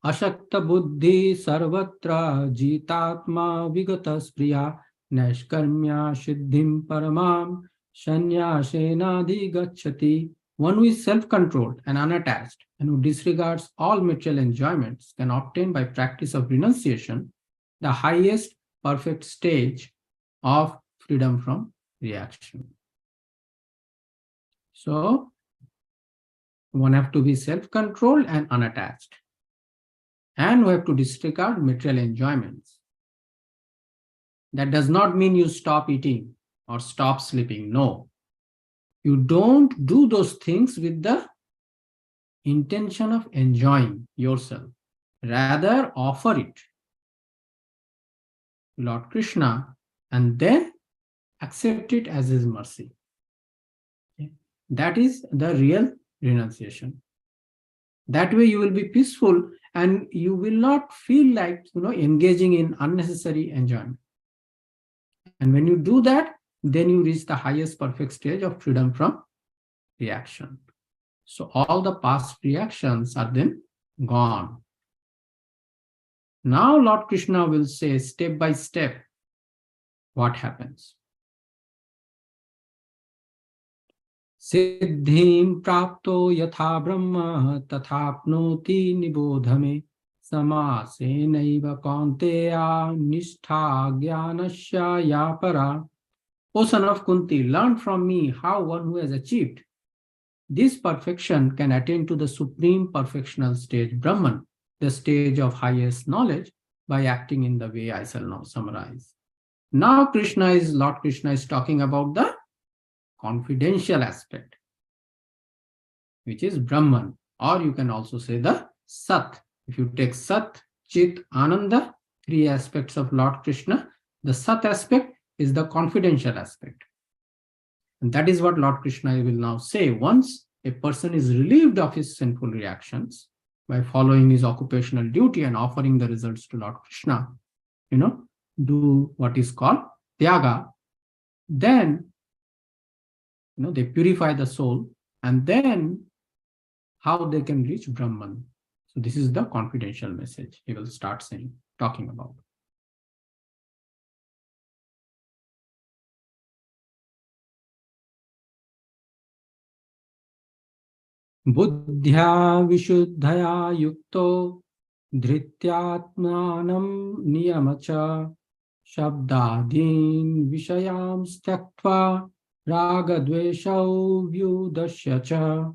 Ashakta buddhi sarvatra jitatma vigata spriya nashkarmya siddhim paramam sanyasena gacchati. One who is self-controlled and unattached and who disregards all material enjoyments can obtain by practice of renunciation the highest perfect stage of freedom from reaction. So one have to be self-controlled and unattached. And we have to disregard material enjoyments. That does not mean you stop eating or stop sleeping. No. You don't do those things with the intention of enjoying yourself. Rather, offer it to Lord Krishna and then accept it as his mercy. Okay. That is the real renunciation. That way you will be peaceful and you will not feel like engaging in unnecessary enjoyment. And when you do that, then you reach the highest perfect stage of freedom from reaction. So all the past reactions are then gone. Now Lord Krishna will say step by step what happens. Siddhim prapto yatha brahma tathapnoti nibodhame samasenaiva kaunteya nishtha jnanasya yapara. O son of Kunti, learn from me how one who has achieved this perfection can attain to the supreme perfectional stage, Brahman, the stage of highest knowledge, by acting in the way I shall now summarize. Now Lord Krishna is talking about the confidential aspect, which is Brahman, or you can also say the Sat. If you take Sat, Chit, Ananda, three aspects of Lord Krishna, the Sat aspect is the confidential aspect. And that is what Lord Krishna will now say. Once a person is relieved of his sinful reactions by following his occupational duty and offering the results to Lord Krishna, do what is called Tyaga, then they purify the soul, and then how they can reach Brahman. So this is the confidential message he will start talking about. Buddhya vishuddhaya yukto dhrityatmanam niyamacha shabdadin vishayam styaktva ragadveshau vyudasya cha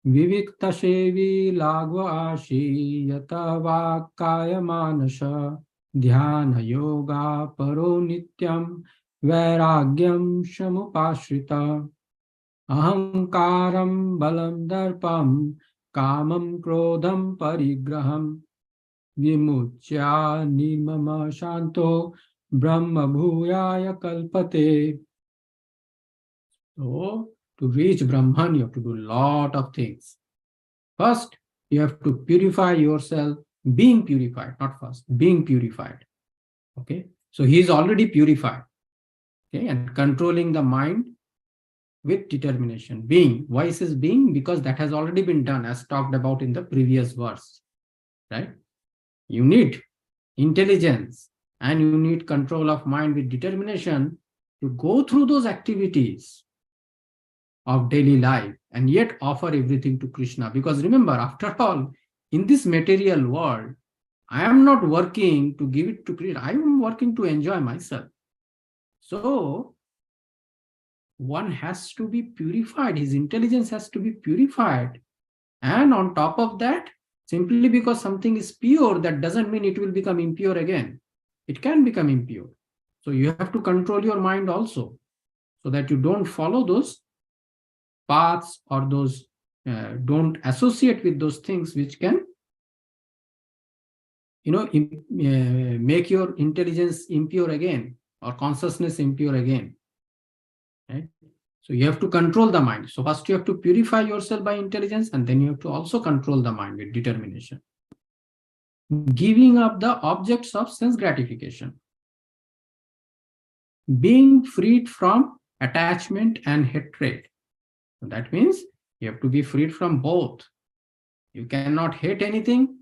viviktashevi lagva ashi yata vakaya manasha dhyana yoga paro nityam vairagyam shamupashrita ahankaram balam darpam kamam krodham parigraham vimuchya nirmama shanto brahma bhuyaya kalpate. So to reach Brahman, you have to do a lot of things. First, you have to purify yourself, being purified, not first, being purified. Okay, so he is already purified. Okay, and controlling the mind with determination. Being, why is this being? Because that has already been done, as talked about in the previous verse. Right? You need intelligence and you need control of mind with determination to go through those activities of daily life and yet offer everything to Krishna. Because remember, after all, in this material world, I am not working to give it to Krishna. I am working to enjoy myself. So one has to be purified. His intelligence has to be purified. And on top of that, simply because something is pure, that doesn't mean it will become impure again. It can become impure. So you have to control your mind also, so that you don't follow those paths or those, don't associate with those things which can, make your intelligence impure again or consciousness impure again. Right? So you have to control the mind. So first you have to purify yourself by intelligence, and then you have to also control the mind with determination. Giving up the objects of sense gratification. Being freed from attachment and hatred. So that means you have to be freed from both. You cannot hate anything,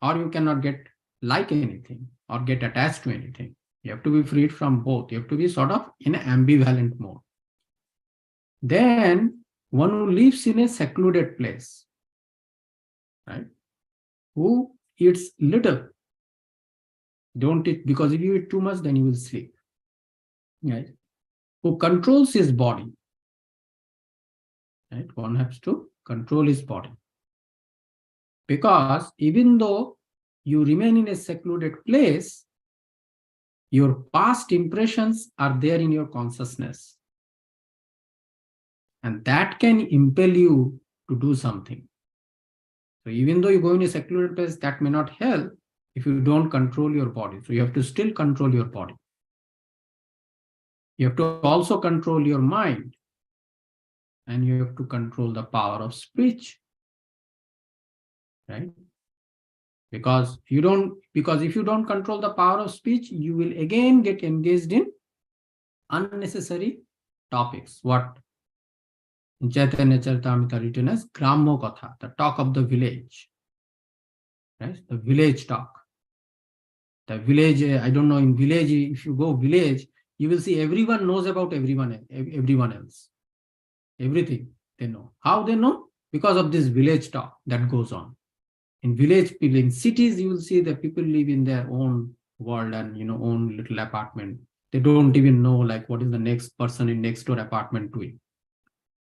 or you cannot get like anything or get attached to anything. You have to be freed from both. You have to be sort of in an ambivalent mode. Then one who lives in a secluded place, right? Who eats little. Don't eat, because if you eat too much, then you will sleep. Right? Who controls his body. Right? One has to control his body. Because even though you remain in a secluded place, your past impressions are there in your consciousness. And that can impel you to do something. So even though you go in a secluded place, that may not help if you don't control your body. So you have to still control your body. You have to also control your mind. And you have to control the power of speech. Right? Because if you don't control the power of speech, you will again get engaged in unnecessary topics. What in Chaitanya Charitamrita written as Grammo Katha, the talk of the village. Right? The village talk. The village, I don't know, in village, if you go village, you will see everyone knows about everyone else. Everything they know. How they know? Because of this village talk that goes on. In village people, in cities, you will see that people live in their own world and own little apartment. They don't even know like what is the next person in next door apartment doing.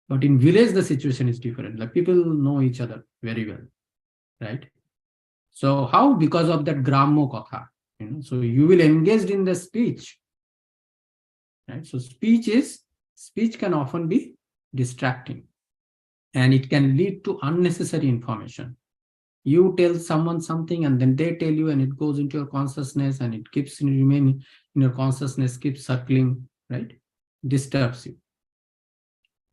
But in village, the situation is different. Like people know each other very well, right? So how? Because of that Grammo Katha. So you will engage in the speech, right? So speech can often be distracting, and it can lead to unnecessary information. You tell someone something and then they tell you, and it goes into your consciousness and it keeps remaining in your consciousness, keeps circling, right? Disturbs you.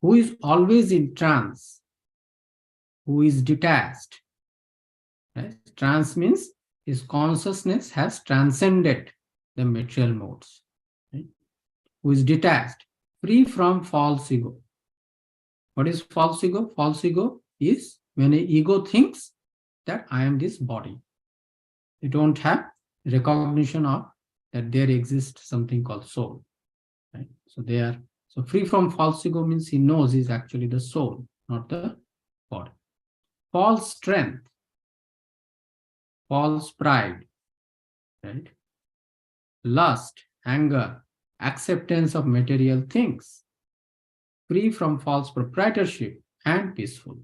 Who is always in trance, who is detached, right? Trance means his consciousness has transcended the material modes, right? Who is detached, free from false ego. What is false ego? False ego is when an ego thinks that I am this body. They don't have recognition of that there exists something called soul. Right? So free from false ego means he knows he's actually the soul, not the body. False strength, false pride, right? Lust, anger, acceptance of material things, free from false proprietorship, and peaceful.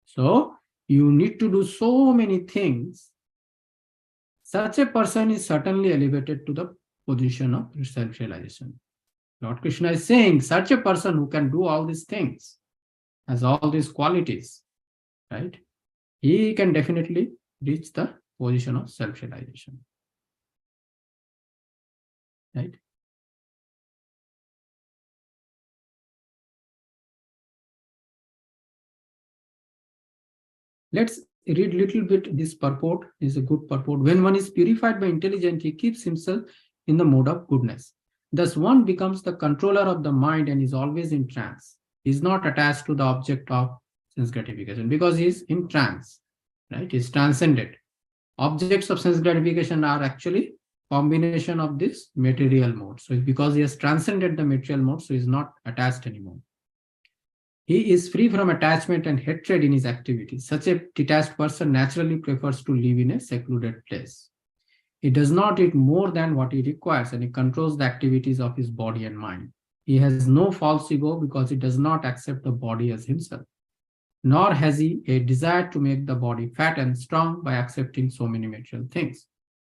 So you need to do so many things. Such a person is certainly elevated to the position of self-realization. Lord Krishna is saying such a person who can do all these things, has all these qualities, right? He can definitely reach the position of self-realization, right? Let's read a little bit this purport. This is a good purport. When one is purified by intelligence, he keeps himself in the mode of goodness. Thus, one becomes the controller of the mind and is always in trance. He is not attached to the object of sense gratification because he is in trance, right? He is transcended. Objects of sense gratification are actually combination of this material mode. So because he has transcended the material mode, so he is not attached anymore. He is free from attachment and hatred in his activities. Such a detached person naturally prefers to live in a secluded place. He does not eat more than what he requires, and he controls the activities of his body and mind. He has no false ego because he does not accept the body as himself. Nor has he a desire to make the body fat and strong by accepting so many material things.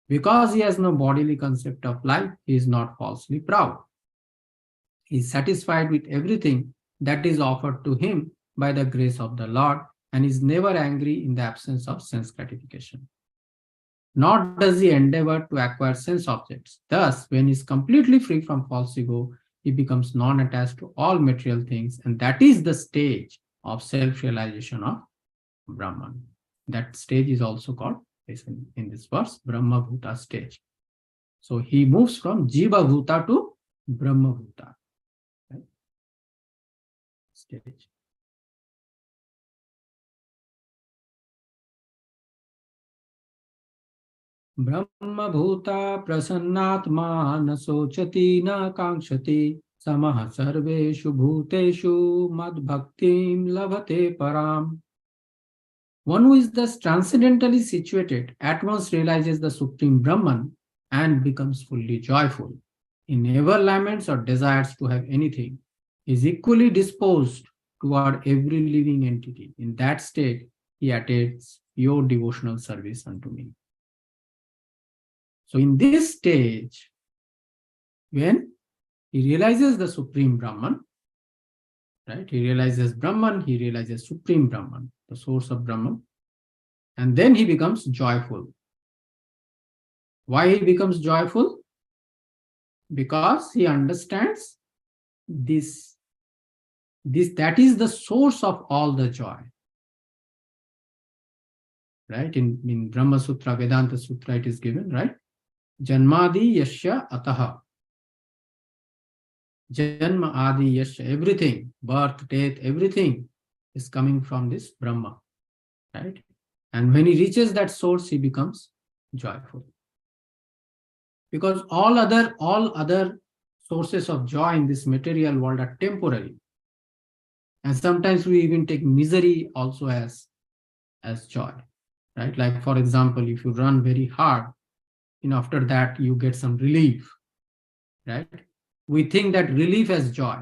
Because he has no bodily concept of life, he is not falsely proud. He is satisfied with everything that is offered to him by the grace of the Lord and is never angry in the absence of sense gratification. Nor does he endeavor to acquire sense objects. Thus, when he is completely free from false ego, he becomes non-attached to all material things, and that is the stage of self-realization of Brahman. That stage is also called, in this verse, Brahma Bhuta stage. So he moves from Jiva Bhuta to Brahma Bhuta, right? Stage. Brahma Bhuta prasannatma na sochati na kankshati samah sarveshu bhuteshu mad bhaktim labhate param. One who is thus transcendentally situated at once realizes the Supreme Brahman and becomes fully joyful. He never laments or desires to have anything. He is equally disposed toward every living entity. In that state, he attains pure devotional service unto me. So in this stage, when he realizes the Supreme Brahman, right? He realizes Brahman, he realizes Supreme Brahman, the source of Brahman, and then he becomes joyful. Why he becomes joyful? Because he understands this that is the source of all the joy. Right? In Brahma Sutra, Vedanta Sutra, it is given, right? Janmadi yasya ataha. Janma adi yasya, everything, birth, death, everything is coming from this Brahma. Right? And when he reaches that source, he becomes joyful. Because all other sources of joy in this material world are temporary. And sometimes we even take misery also as joy. Right? Like, for example, if you run very hard, after that you get some relief. Right? We think that relief as joy.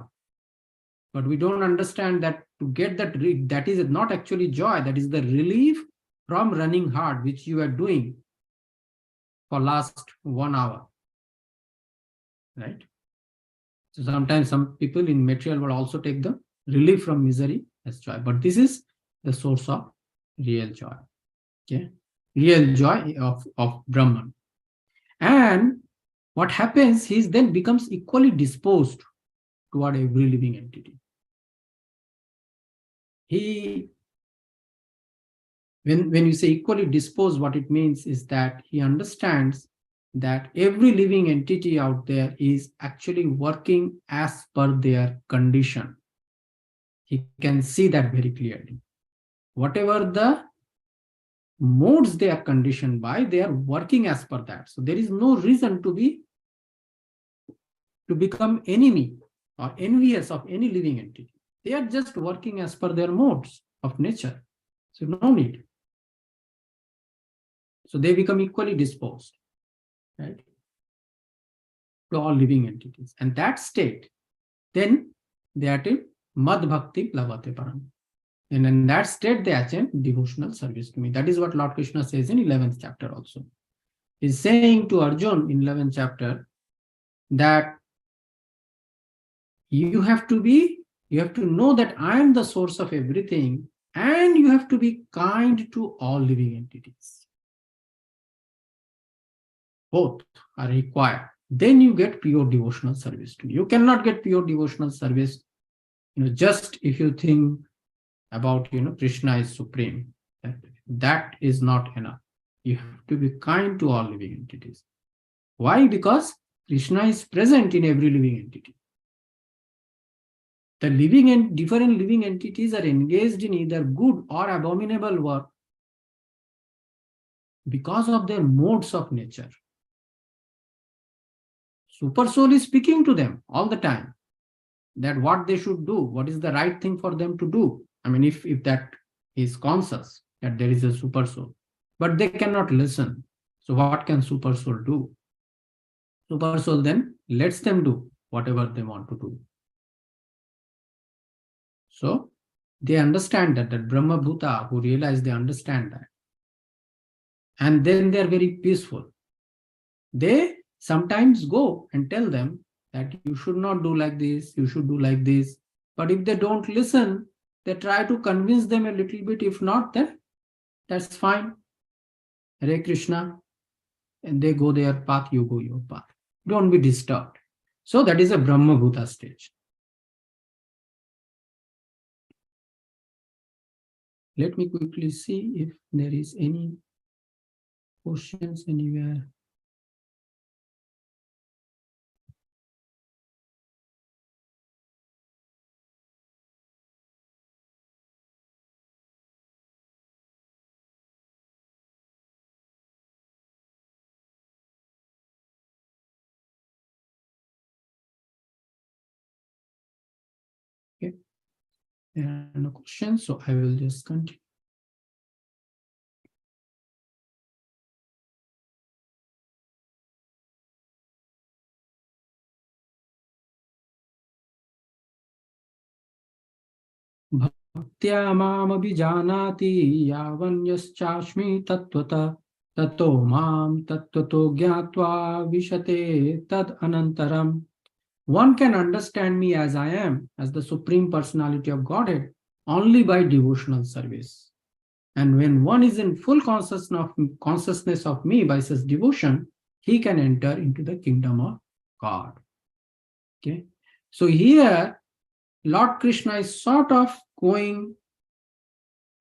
But we don't understand that to get that is not actually joy. That is the relief from running hard, which you are doing for last 1 hour. Right? So sometimes some people in material will also take the relief from misery as joy. But this is the source of real joy. Okay? Real joy of Brahman. And what happens, he then becomes equally disposed toward every living entity. When you say equally disposed, what it means is that he understands that every living entity out there is actually working as per their condition. He can see that very clearly. Whatever the modes they are conditioned by, they are working as per that. So there is no reason to become enemy or envious of any living entity. They are just working as per their modes of nature. So no need. So they become equally disposed, right, to all living entities. And that state, then they attain Mad Bhakti Lavate Param. And in that state, they attain devotional service to me. That is what Lord Krishna says in 11th chapter also. He's saying to Arjun in 11th chapter that you have to know that I am the source of everything, and you have to be kind to all living entities. Both are required. Then you get pure devotional service to me. You cannot get pure devotional service, just if you think about, Krishna is supreme. That is not enough. You have to be kind to all living entities. Why? Because Krishna is present in every living entity. The living and different living entities are engaged in either good or abominable work because of their modes of nature. Super soul is speaking to them all the time that what they should do, what is the right thing for them to do. I mean, if that is conscious that there is a super soul, but they cannot listen. So what can super soul do? Super soul then lets them do whatever they want to do. So they understand that Brahma Bhuta who realize, they understand that. And then they are very peaceful. They sometimes go and tell them that you should not do like this, you should do like this. But if they don't listen, they try to convince them a little bit. If not, then that's fine. Hare Krishna. And they go their path, you go your path. Don't be disturbed. So that is a Brahma Bhuta stage. Let me quickly see if there is any questions anywhere. Okay, there are no questions, so I will just continue. Bhaktya mam abhijanati yavanyaschaśmi tattvata tato mam tattvato gyatva vishate tad anantaram. One can understand me as I am, as the Supreme Personality of Godhead, only by devotional service. And when one is in full consciousness of me by such devotion, he can enter into the kingdom of God. Okay. So here, Lord Krishna is sort of going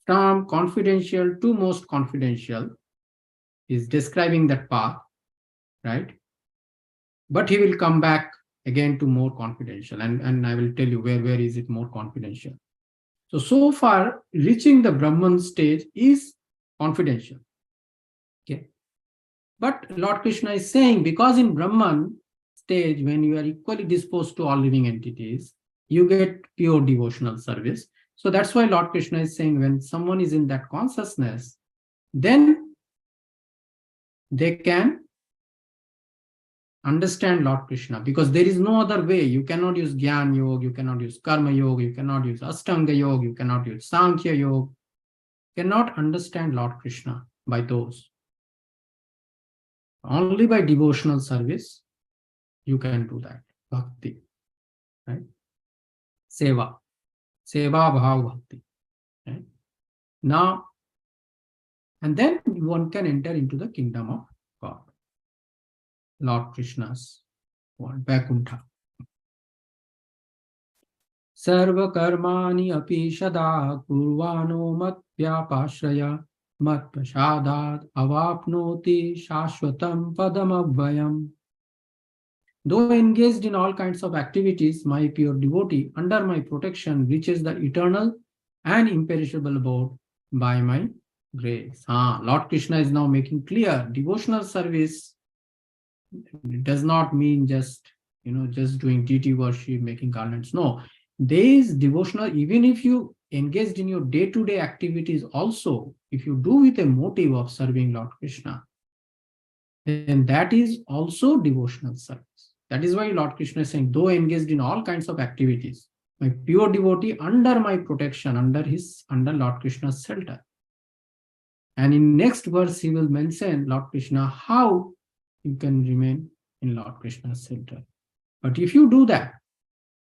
from confidential to most confidential. He's describing that path, right? But he will come back again to more confidential. And I will tell you where is it more confidential. So far, reaching the Brahman stage is confidential. Okay. But Lord Krishna is saying, because in Brahman stage, when you are equally disposed to all living entities, you get pure devotional service. So that's why Lord Krishna is saying, when someone is in that consciousness, then they can understand Lord Krishna, because there is no other way. You cannot use Gyan Yoga, you cannot use Karma Yoga, you cannot use Ashtanga Yoga, you cannot use Sankhya Yoga. You cannot understand Lord Krishna by those. Only by devotional service, you can do that. Bhakti, right? Seva bhav bhakti, right? Now, and then one can enter into the kingdom of God. Lord Krishna's one, Vaikuntha. Sarva karmani api shada kurvano mat vyapashraya mat prasadat avapnoti shashvatam padam abhayam. Though engaged in all kinds of activities, my pure devotee under my protection reaches the eternal and imperishable abode by my grace. Lord Krishna is now making clear devotional service does not mean just doing deity worship, making garlands. No, there is devotional. Even if you engaged in your day-to-day activities, also if you do with a motive of serving Lord Krishna, then that is also devotional service. That is why Lord Krishna is saying, though engaged in all kinds of activities, my pure devotee under my protection, under Lord Krishna's shelter. And in next verse, he will mention Lord Krishna, how you can remain in Lord Krishna's shelter. But if you do that,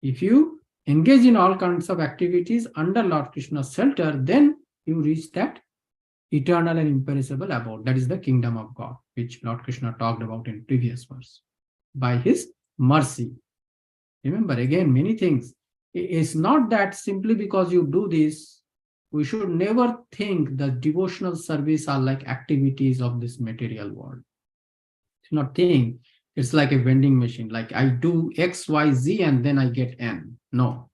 if you engage in all kinds of activities under Lord Krishna's shelter, then you reach that eternal and imperishable abode. That is the kingdom of God, which Lord Krishna talked about in previous verse. By his mercy. Remember, again, many things. It's not that simply because you do this, we should never think that devotional service are like activities of this material world. It's not think. It's like a vending machine. Like I do X, Y, Z, and then I get N. No.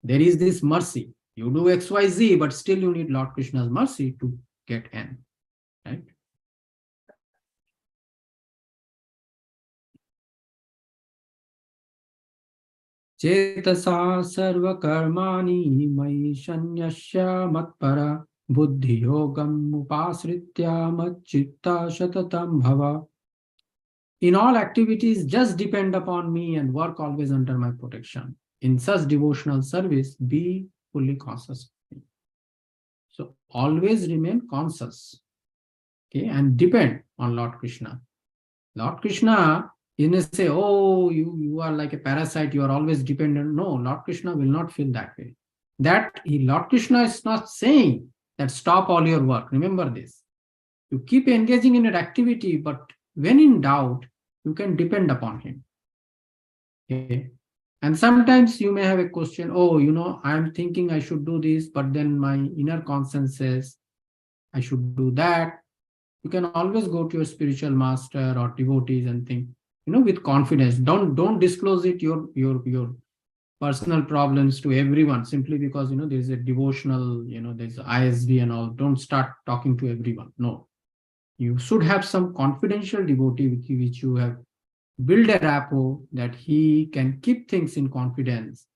There is this mercy. You do X, Y, Z, but still you need Lord Krishna's mercy to get N. Right? Chetasa sarva karmani mai shanyasya matpara buddhi yogam upasritya matchitta shatatam bhava. In all activities, just depend upon me and work always under my protection. In such devotional service, be fully conscious of me. So always remain conscious, okay, and depend on Lord Krishna. Lord Krishna, you may say, oh, you are like a parasite, you are always dependent. No, Lord Krishna will not feel that way. Lord Krishna is not saying that stop all your work. Remember this. You keep engaging in an activity, but when in doubt, you can depend upon him. Okay. And sometimes you may have a question, oh, I'm thinking I should do this, but then my inner conscience says I should do that. You can always go to your spiritual master or devotees and think, with confidence. Don't disclose it, your personal problems to everyone simply because, there's a devotional, there's ISD and all. Don't start talking to everyone. No, you should have some confidential devotee with you, which you have build a rapport that he can keep things in confidence.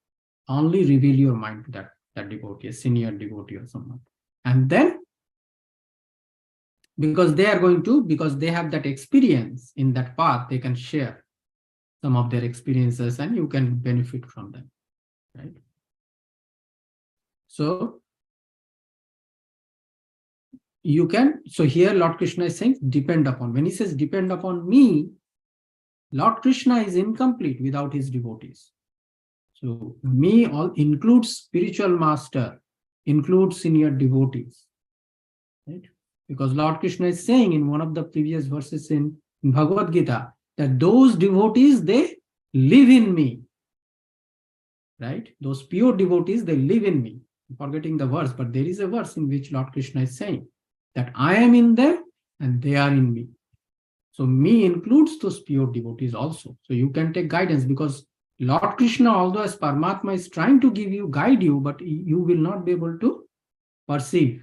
Only reveal your mind to that devotee, a senior devotee or someone. And then, because they have that experience in that path, they can share some of their experiences and you can benefit from them, right? So here Lord Krishna is saying, depend upon. When he says depend upon me, Lord Krishna is incomplete without his devotees. So me all includes spiritual master, includes senior devotees, right? Because Lord Krishna is saying in one of the previous verses in Bhagavad Gita that those devotees, they live in me, right? Those pure devotees, they live in me. I'm forgetting the verse, but there is a verse in which Lord Krishna is saying that I am in them and they are in me. So me includes those pure devotees also. So you can take guidance because Lord Krishna, although as Paramatma is trying to guide you, but you will not be able to perceive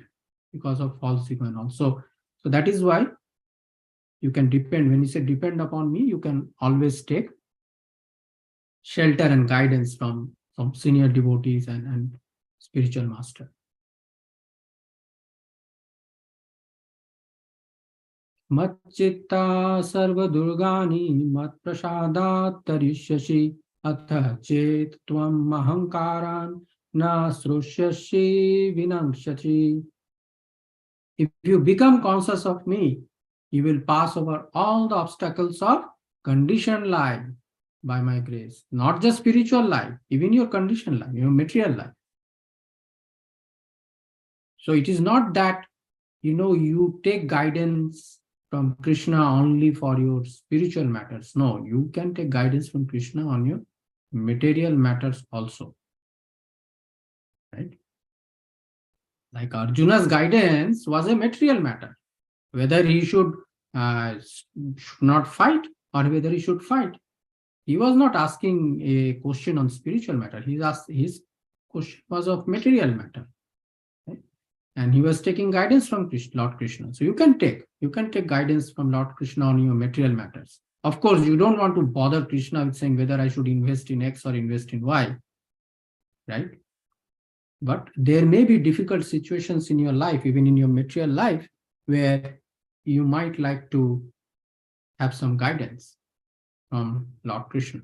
because of false ego and all. So that is why you can depend. When you say depend upon me, you can always take shelter and guidance from senior devotees and spiritual master. Matchitta sarva durgani mat prasadat tarishyasi atha chet tvam ahankaran na srushyashi vinamshati. If you become conscious of me, you will pass over all the obstacles of conditioned life by my grace. Not just spiritual life, even your conditioned life, your material life. So it is not that, you take guidance from Krishna only for your spiritual matters. No, you can take guidance from Krishna on your material matters also. Right? Like Arjuna's guidance was a material matter. Whether he should not fight or whether he should fight. He was not asking a question on spiritual matter. His question was of material matter. Right? And he was taking guidance from Lord Krishna. So you can take guidance from Lord Krishna on your material matters. Of course, you don't want to bother Krishna with saying whether I should invest in X or invest in Y. Right? But there may be difficult situations in your life, even in your material life, where you might like to have some guidance from Lord Krishna,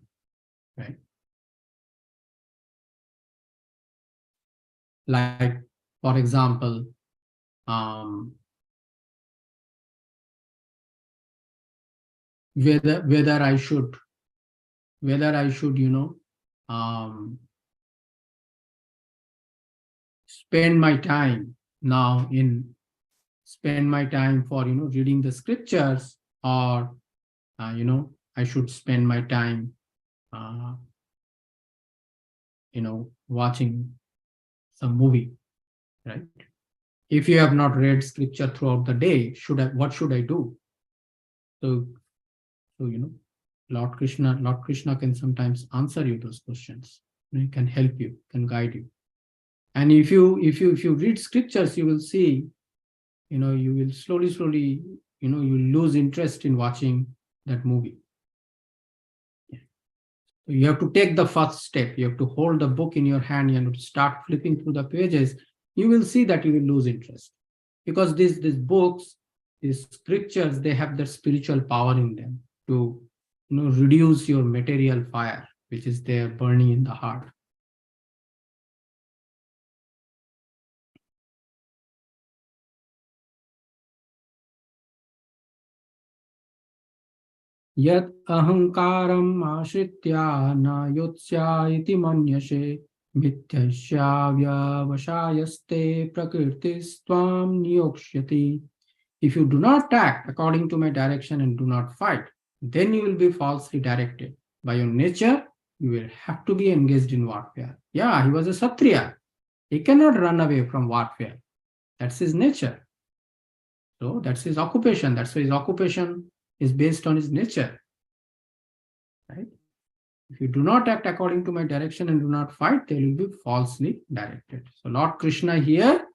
right? Like, for example, whether I should, spend my time for reading the scriptures, or I should spend my time watching some movie, right? If you have not read scripture throughout the day, what should I do? So Lord Krishna can sometimes answer you those questions. He can help you, can guide you. And if you read scriptures, you will see, you will slowly, you lose interest in watching that movie. You have to take the first step. You have to hold the book in your hand and start flipping through the pages. You will see that you will lose interest, because these books, these scriptures, they have that spiritual power in them to reduce your material fire, which is there burning in the heart. Yat ahankaram ashritya na yotsya iti manyashe mityasya vyavashayaste prakritistvam niyokshyati. If you do not act according to my direction and do not fight, then you will be falsely directed by your nature you will have to be engaged in warfare. Yeah, he was a Kshatriya. He cannot run away from warfare. That's his nature. So that's his occupation. That's why his occupation is based on his nature. Right? If you do not act according to my direction and do not fight, they will be falsely directed. So Lord Krishna here,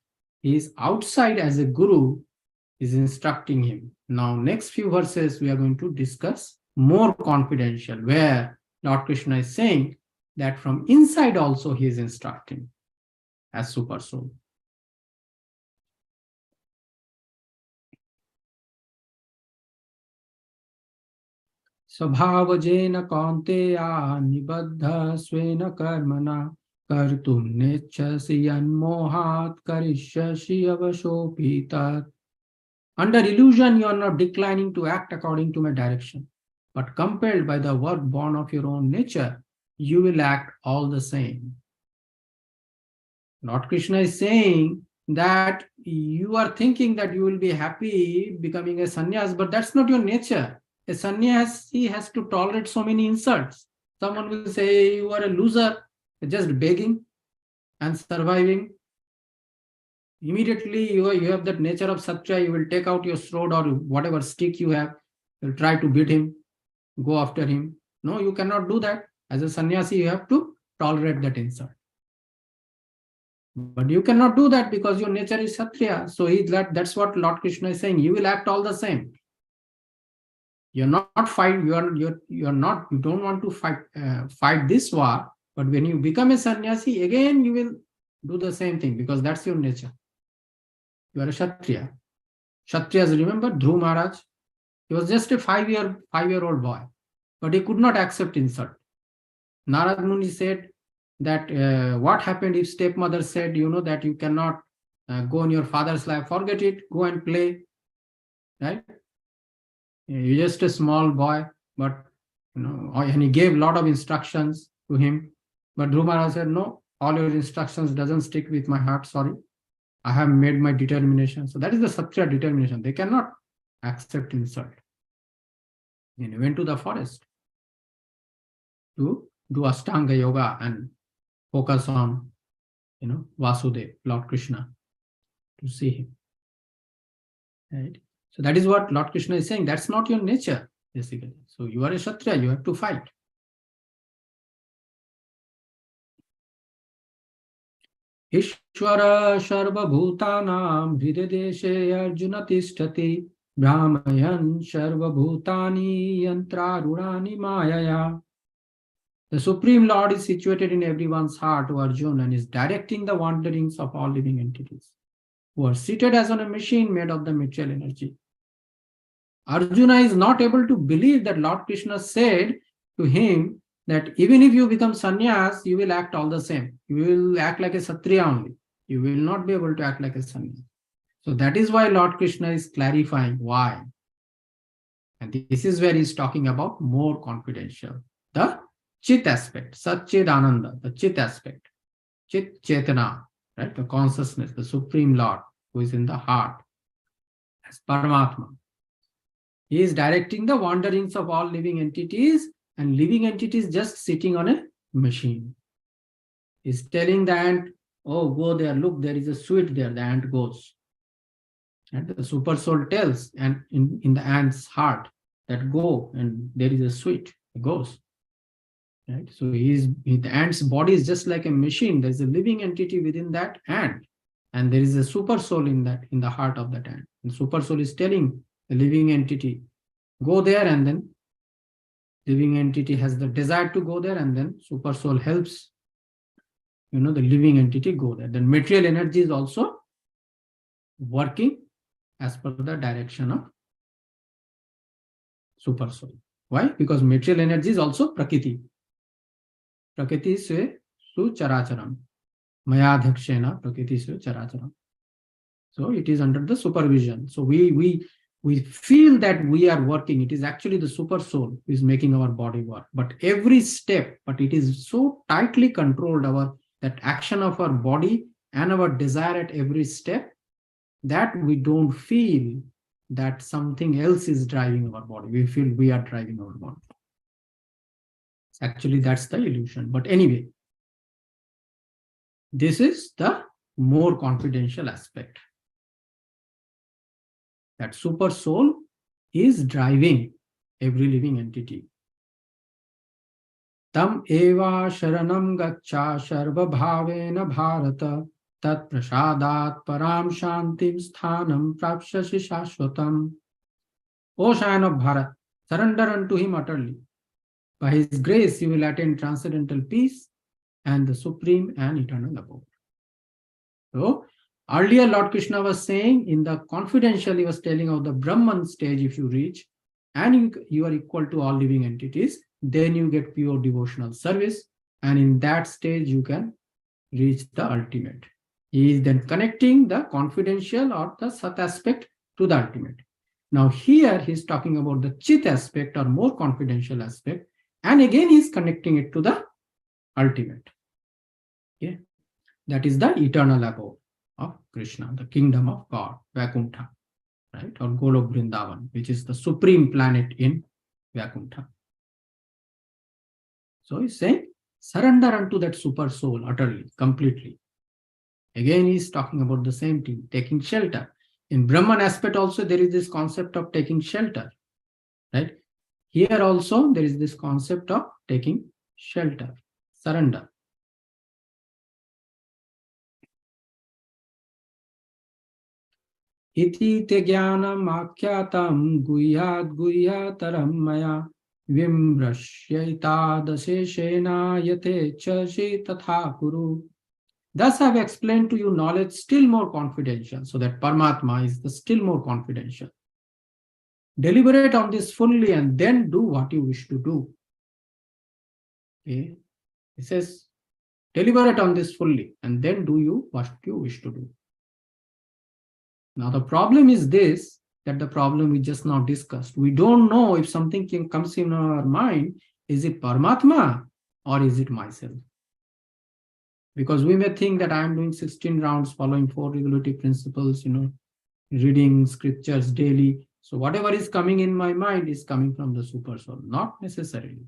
he is outside as a guru, is instructing him. Now, next few verses we are going to discuss more confidential, where Lord Krishna is saying that from inside also he is instructing as super soul. स्वभावजेन कौन्तेया निबद्ध स्वेन कर्मणा कर्तुं नेच्छसि यन्मोहात् करिष्यसि अवशोऽपि तत्. Under illusion, you are not declining to act according to my direction, but compelled by the work born of your own nature, you will act all the same. Lord Krishna is saying that you are thinking that you will be happy becoming a sannyas, but that's not your nature. A sannyasi has to tolerate so many insults. Someone will say you are a loser, just begging and surviving. Immediately you have that nature of satya, you will take out your sword or whatever stick you have, you'll try to beat him, go after him. No, you cannot do that. As a sannyasi, you have to tolerate that insult. But you cannot do that because your nature is Kshatriya. So that's what Lord Krishna is saying. You will act all the same. You're not fight. You're not. You don't want to fight this war. But when you become a sannyasi, again you will do the same thing because that's your nature. You are a Kshatriya. Kshatriyas, remember Dhruv Maharaj? He was just a 5-year-old boy, but he could not accept insult. Narad Muni said that what happened if stepmother said, that you cannot go in your father's life, forget it, go and play, right? You're just a small boy, but and he gave a lot of instructions to him. But Dhruv Maharaj said, no, all your instructions doesn't stick with my heart, sorry. I have made my determination. So that is the Satya determination. They cannot accept insult. And he went to the forest to do Ashtanga yoga and focus on, Vasudev, Lord Krishna, to see him. Right? So that is what Lord Krishna is saying. That's not your nature, basically. So you are a Kshatriya, you have to fight. Ishvara Sharva Bhutanam Hridedeshe Arjuna Tishtati Brahmayan Sharva Bhutani Yantrarurani Mayaya. The Supreme Lord is situated in everyone's heart, O Arjuna, and is directing the wanderings of all living entities, who are seated as on a machine made of the material energy. Arjuna is not able to believe that Lord Krishna said to him that even if you become sannyas, you will act all the same. You will act like a Kshatriya only. You will not be able to act like a sannyas. So that is why Lord Krishna is clarifying why. And this is where he's talking about more confidential. The Chit aspect, Satchid Ananda, the Chit aspect. Chit Chetana, right? The consciousness, the Supreme Lord who is in the heart as Paramatma. He is directing the wanderings of all living entities, and living entities just sitting on a machine. He's telling the ant, oh, go there, look, there is a sweet there. The ant goes. And the super soul tells, and in the ant's heart, that go, and there is a sweet. It goes. Right? So the ant's body is just like a machine. There's a living entity within that ant, and there is a super soul in the heart of that ant. And super soul is telling the living entity, go there, and then living entity has the desire to go there, and then super soul helps the living entity go there. Then material energy is also working as per the direction of super soul. Why? Because material energy is also prakriti. Prakriti se su characharam. Mayadhakshena prakriti se characharam. So it is under the supervision. So we feel that we are working. It is actually the super soul who is making our body work. But every step, but it is so tightly controlled, that action of our body and our desire at every step, that we don't feel that something else is driving our body. We feel we are driving our body. Actually, that's the illusion. But anyway, this is the more confidential aspect. That super soul is driving every living entity. Tam eva sharanam gaccha sarva bhavena bharata tat prasadat param shantim sthanam prapsyasi shashvatam. O Scion of Bharat, surrender unto him utterly. By his grace, you will attain transcendental peace and the supreme and eternal abode. So, earlier Lord Krishna was saying in the confidential, he was telling of the Brahman stage, if you reach, and you are equal to all living entities, then you get pure devotional service. And in that stage, you can reach the ultimate. He is then connecting the confidential or the Sat aspect to the ultimate. Now here he's talking about the Chit aspect or more confidential aspect. And again, he's connecting it to the ultimate. Okay? That is the eternal abode of Krishna, the kingdom of God, Vaikuntha, right? Or Golok Vrindavan, which is the supreme planet in Vaikuntha. So he's saying, surrender unto that super soul utterly, completely. Again, he's talking about the same thing, taking shelter. In Brahman aspect also, there is this concept of taking shelter, right? Here also, there is this concept of taking shelter, surrender. Iti te jnanam akyatam guhyat guhyataram maya vimrasyaitadaseshena yate chashi tatha kuru. Thus I have explained to you knowledge still more confidential, so that Paramatma is the still more confidential. Deliberate on this fully and then do what you wish to do. Okay. It says, deliberate on this fully and then do you what you wish to do. Now the problem is this, that the problem we just now discussed. We don't know if something comes in our mind, is it Paramatma or is it myself? Because we may think that I am doing 16 rounds following 4 regulative principles, reading scriptures daily. So whatever is coming in my mind is coming from the super soul, not necessarily.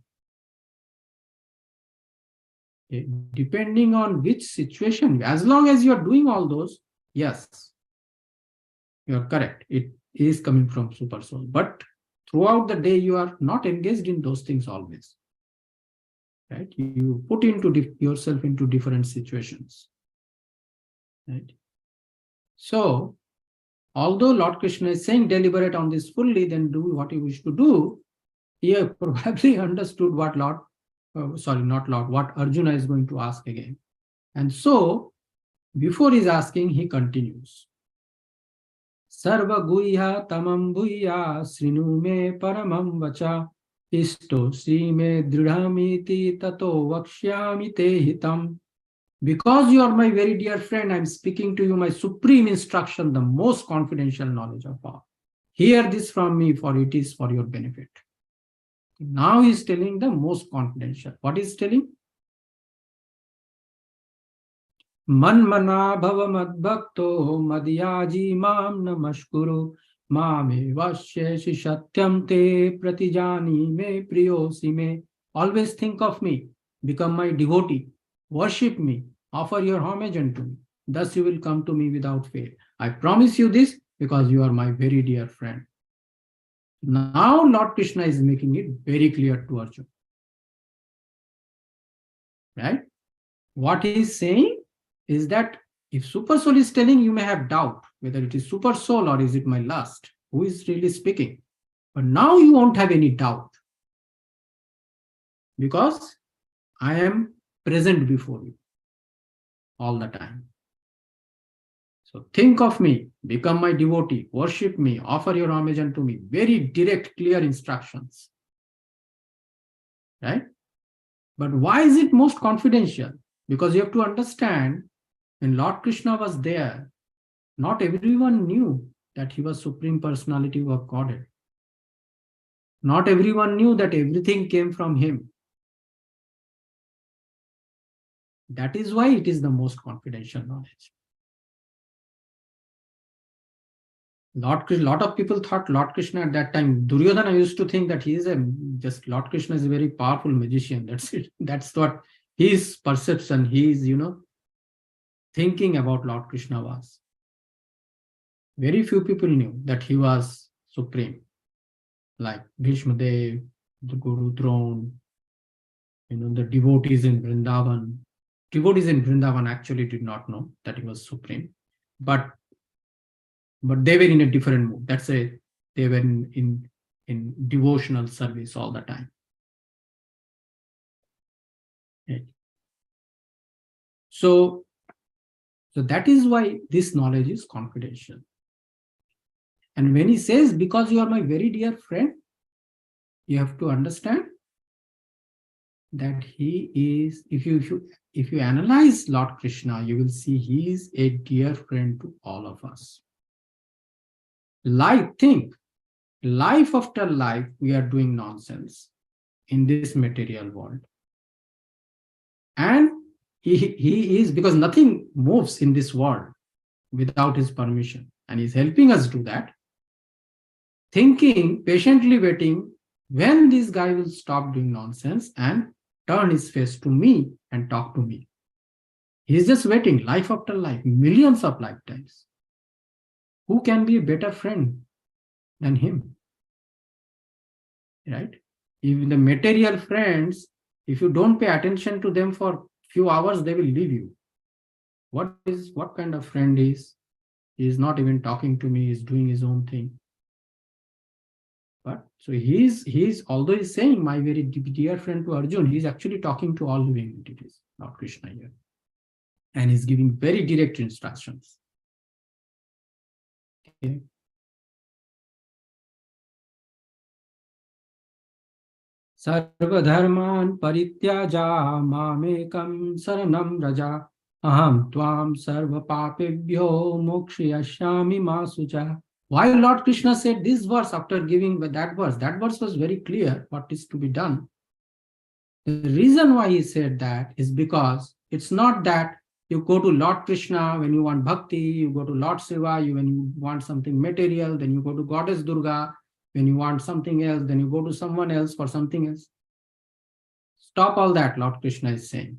Okay. Depending on which situation, as long as you are doing all those, yes, you are correct. It is coming from super soul. But throughout the day, you are not engaged in those things always. Right? You put yourself into different situations. Right? So, although Lord Krishna is saying deliberate on this fully, then do what you wish to do, he probably understood what what Arjuna is going to ask again. And so, before he's asking, he continues. Sarva guhya tamam bhuya srinu me paramam vacha isto sri me dridhamiti tato vakshyami te hitam. Because you are my very dear friend, I am speaking to you my supreme instruction, the most confidential knowledge of all. Hear this from me, for it is for your benefit. Now he is telling the most confidential. What is telling? Manmana bhava madbhakto madhyaji mam namashkuru mame vasyeshi satyam te pratijani me priyosi me. Always think of me, become my devotee, worship me, offer your homage unto me. Thus you will come to me without fail. I promise you this because you are my very dear friend. Now Lord Krishna is making it very clear to Arjuna. Right? What he is saying is that if super soul is telling, you may have doubt whether it is super soul or is it my lust. Who is really speaking? But now you won't have any doubt because I am present before you all the time. So think of me, become my devotee, worship me, offer your homage unto me. Very direct, clear instructions. Right? But why is it most confidential? Because you have to understand, when Lord Krishna was there, not everyone knew that he was Supreme Personality of Godhead. Not everyone knew that everything came from him. That is why it is the most confidential knowledge. Lot of people thought Lord Krishna at that time. Duryodhana used to think that he is just Lord Krishna is a very powerful magician. That's it. That's what his perception, his, thinking about Lord Krishna was. Very few people knew that he was supreme, like Bhishma Dev, the Guru Throne, the devotees in Vrindavan. Devotees in Vrindavan actually did not know that he was supreme, but they were in a different mood. That's it. They were in devotional service all the time. Right. So that is why this knowledge is confidential. And when he says, because you are my very dear friend, you have to understand that he is, if you analyze Lord Krishna, you will see he is a dear friend to all of us. Think, life after life, we are doing nonsense in this material world. And he is, because nothing moves in this world without his permission. And he's helping us do that. Thinking, patiently waiting, when this guy will stop doing nonsense and turn his face to me and talk to me. He's just waiting, life after life, millions of lifetimes. Who can be a better friend than him? Right? Even the material friends, if you don't pay attention to them for few hours, they will leave you. What kind of friend is? He is not even talking to me, he's doing his own thing. But so he's although he's saying my very dear friend to Arjun, he's actually talking to all living entities, not Krishna here. And he's giving very direct instructions. Okay. Sarva dharman parityaja mamekam saranam raja aham tvam sarva papebhyo mokshayashyami masucha. Why Lord Krishna said this verse after giving that verse? That verse was very clear what is to be done. The reason why he said that is because it's not that you go to Lord Krishna when you want bhakti, you go to Lord Shiva when you want something material, then you go to Goddess Durga when you want something else, then you go to someone else for something else. Stop all that, Lord Krishna is saying.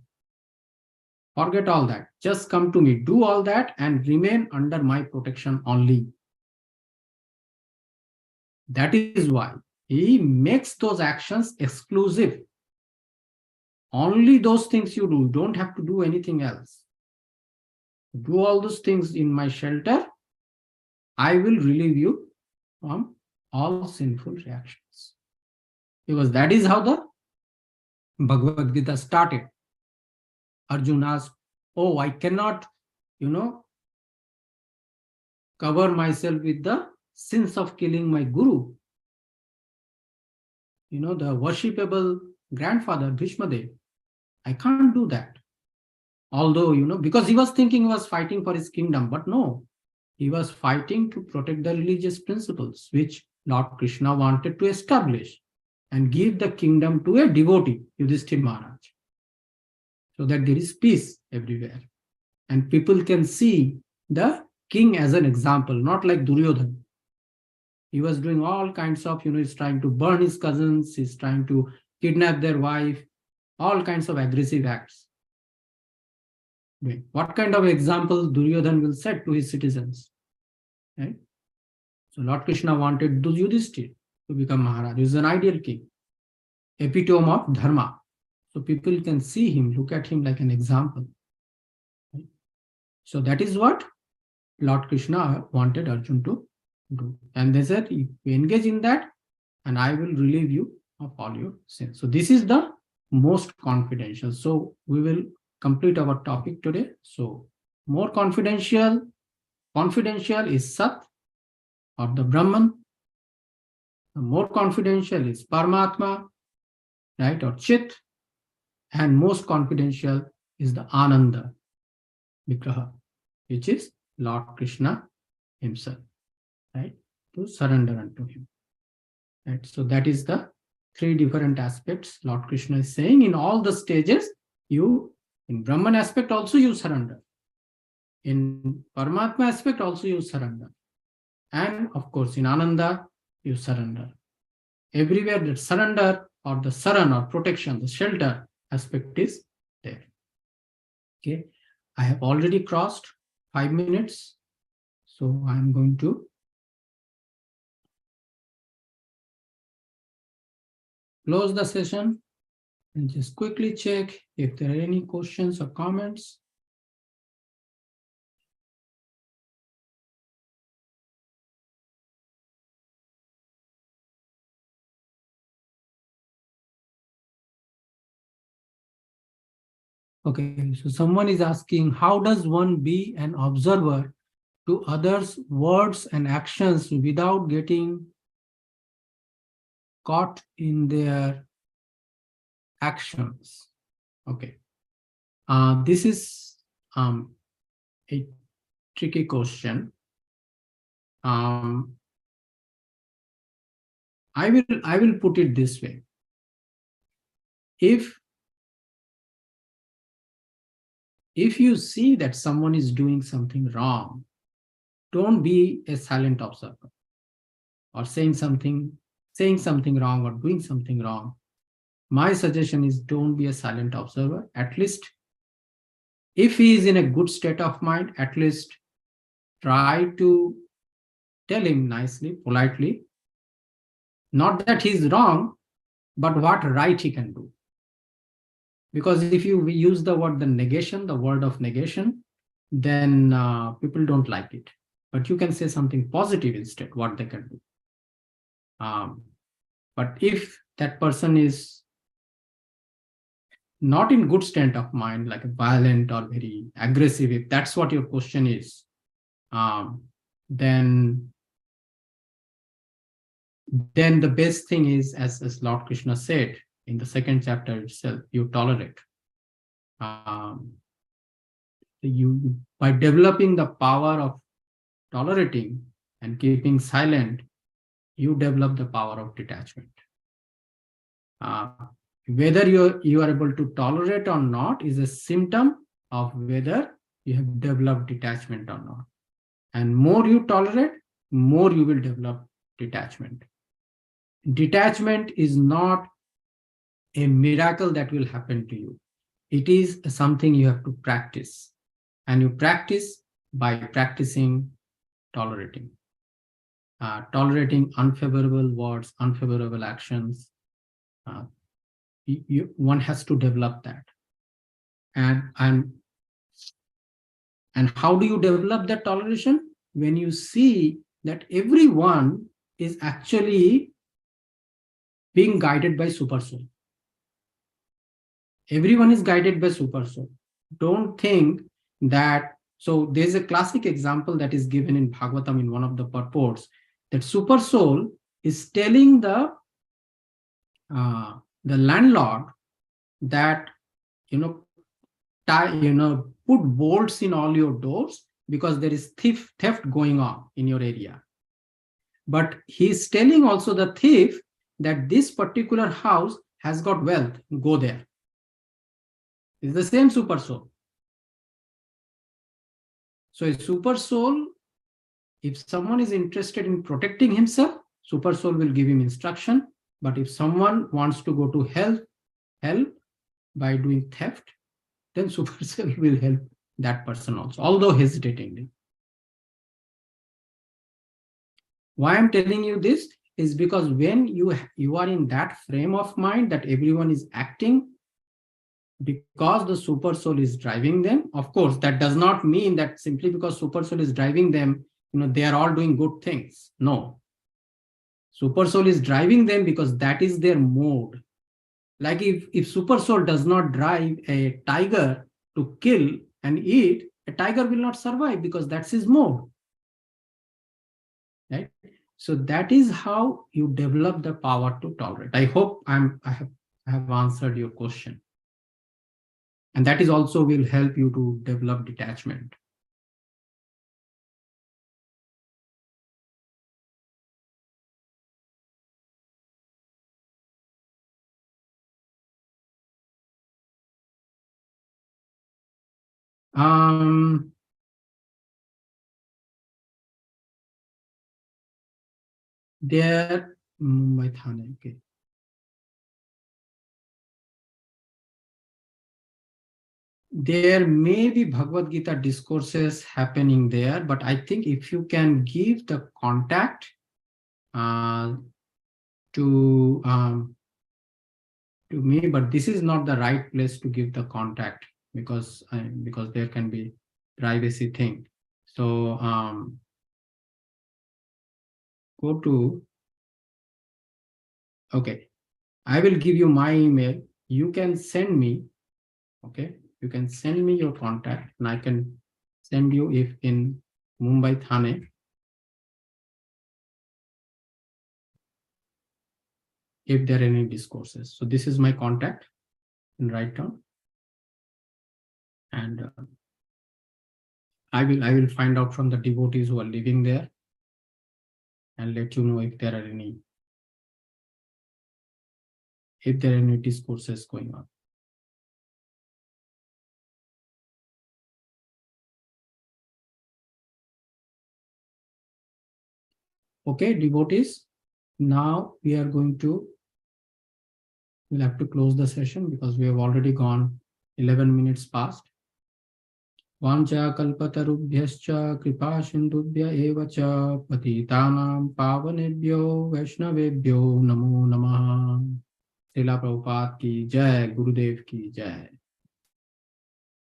Forget all that. Just come to me. Do all that and remain under my protection only. That is why he makes those actions exclusive. Only those things you do. You don't have to do anything else. Do all those things in my shelter. I will relieve you from all sinful reactions. Because that is how the Bhagavad Gita started. Arjuna asked, oh, I cannot, cover myself with the sins of killing my guru. The worshipable grandfather, Bhishma Dev. I can't do that. Although, because he was thinking he was fighting for his kingdom, but no, he was fighting to protect the religious principles, which Lord Krishna wanted to establish and give the kingdom to a devotee, Yudhishthira Maharaj, so that there is peace everywhere. And people can see the king as an example, not like Duryodhana. He was doing all kinds of, he's trying to burn his cousins, he's trying to kidnap their wife, all kinds of aggressive acts. What kind of example Duryodhana will set to his citizens? Right? So Lord Krishna wanted Yudhishthira to become Maharaj. He is an ideal king, epitome of dharma. So people can see him, look at him like an example. Right? So that is what Lord Krishna wanted Arjuna to do. And they said, if you engage in that, and I will relieve you of all your sins. So this is the most confidential. So we will complete our topic today. So more confidential is Sat or the Brahman. The more confidential is Paramatma, right, or Chit. And most confidential is the Ananda Vigraha, which is Lord Krishna himself, right, to surrender unto him. Right. So that is the three different aspects Lord Krishna is saying. In all the stages, in Brahman aspect also you surrender. In Paramatma aspect also you surrender. And of course, in Ananda, you surrender. Everywhere that surrender or the saran or protection, the shelter aspect is there. Okay, I have already crossed 5 minutes, so I'm going to close the session and just quickly check if there are any questions or comments. Okay, so someone is asking, how does one be an observer to others' words and actions without getting caught in their actions? Okay, this is a tricky question. I will put it this way. If you see that someone is doing something wrong, don't be a silent observer or saying something wrong or doing something wrong. My suggestion is don't be a silent observer. At least if he is in a good state of mind, at least try to tell him nicely, politely, not that he's wrong, but what right he can do. Because if you use the word the word of negation, then people don't like it. But you can say something positive instead, what they can do. But if that person is not in good state of mind, like violent or very aggressive, if that's what your question is, then the best thing is, as Lord Krishna said in the second chapter itself, you tolerate. You by developing the power of tolerating and keeping silent, you develop the power of detachment. Whether you are able to tolerate or not is a symptom of whether you have developed detachment or not. And more you tolerate, more you will develop detachment. Detachment is not a miracle that will happen to you. It is something you have to practice. And you practice by practicing tolerating. Tolerating unfavorable words, unfavorable actions. One has to develop that. And how do you develop that toleration? When you see that everyone is actually being guided by super soul. Everyone is guided by super soul. Don't think that. So there's a classic example that is given in Bhagavatam in one of the purports, that super soul is telling the landlord that put bolts in all your doors because there is theft going on in your area. But he's telling also the thief that this particular house has got wealth, go there. It's the same super soul. So a super soul, if someone is interested in protecting himself, super soul will give him instruction. But if someone wants to go to hell by doing theft, then super soul will help that person also, although hesitatingly. Why I'm telling you this is because when you are in that frame of mind that everyone is acting because the super soul is driving them, of course, that does not mean that simply because super soul is driving them, they are all doing good things. No. Super soul is driving them because that is their mode. Like if super soul does not drive a tiger to kill and eat, a tiger will not survive because that's his mode. Right? So that is how you develop the power to tolerate. I hope I have answered your question. And that is also will help you to develop detachment. There, Mumbai Thane, okay. There may be Bhagavad Gita discourses happening there, but I think if you can give the contact to me, but this is not the right place to give the contact because there can be privacy thing. So go to, okay, I will give you my email. You can send me, okay, you can send me your contact and I can send you if in Mumbai Thane, if there are any discourses. So this is my contact, and write down, and I will find out from the devotees who are living there and let you know if there are any discourses going on. Okay, devotees, now we'll have to close the session because we have already gone 11 minutes past. Vancha kalpatarubhyascha kripa sindubhya eva cha patitanam pavanebhyo vaishnavebhyo namo namaha. Srila Prabhupada ki jai, Gurudev ki jai.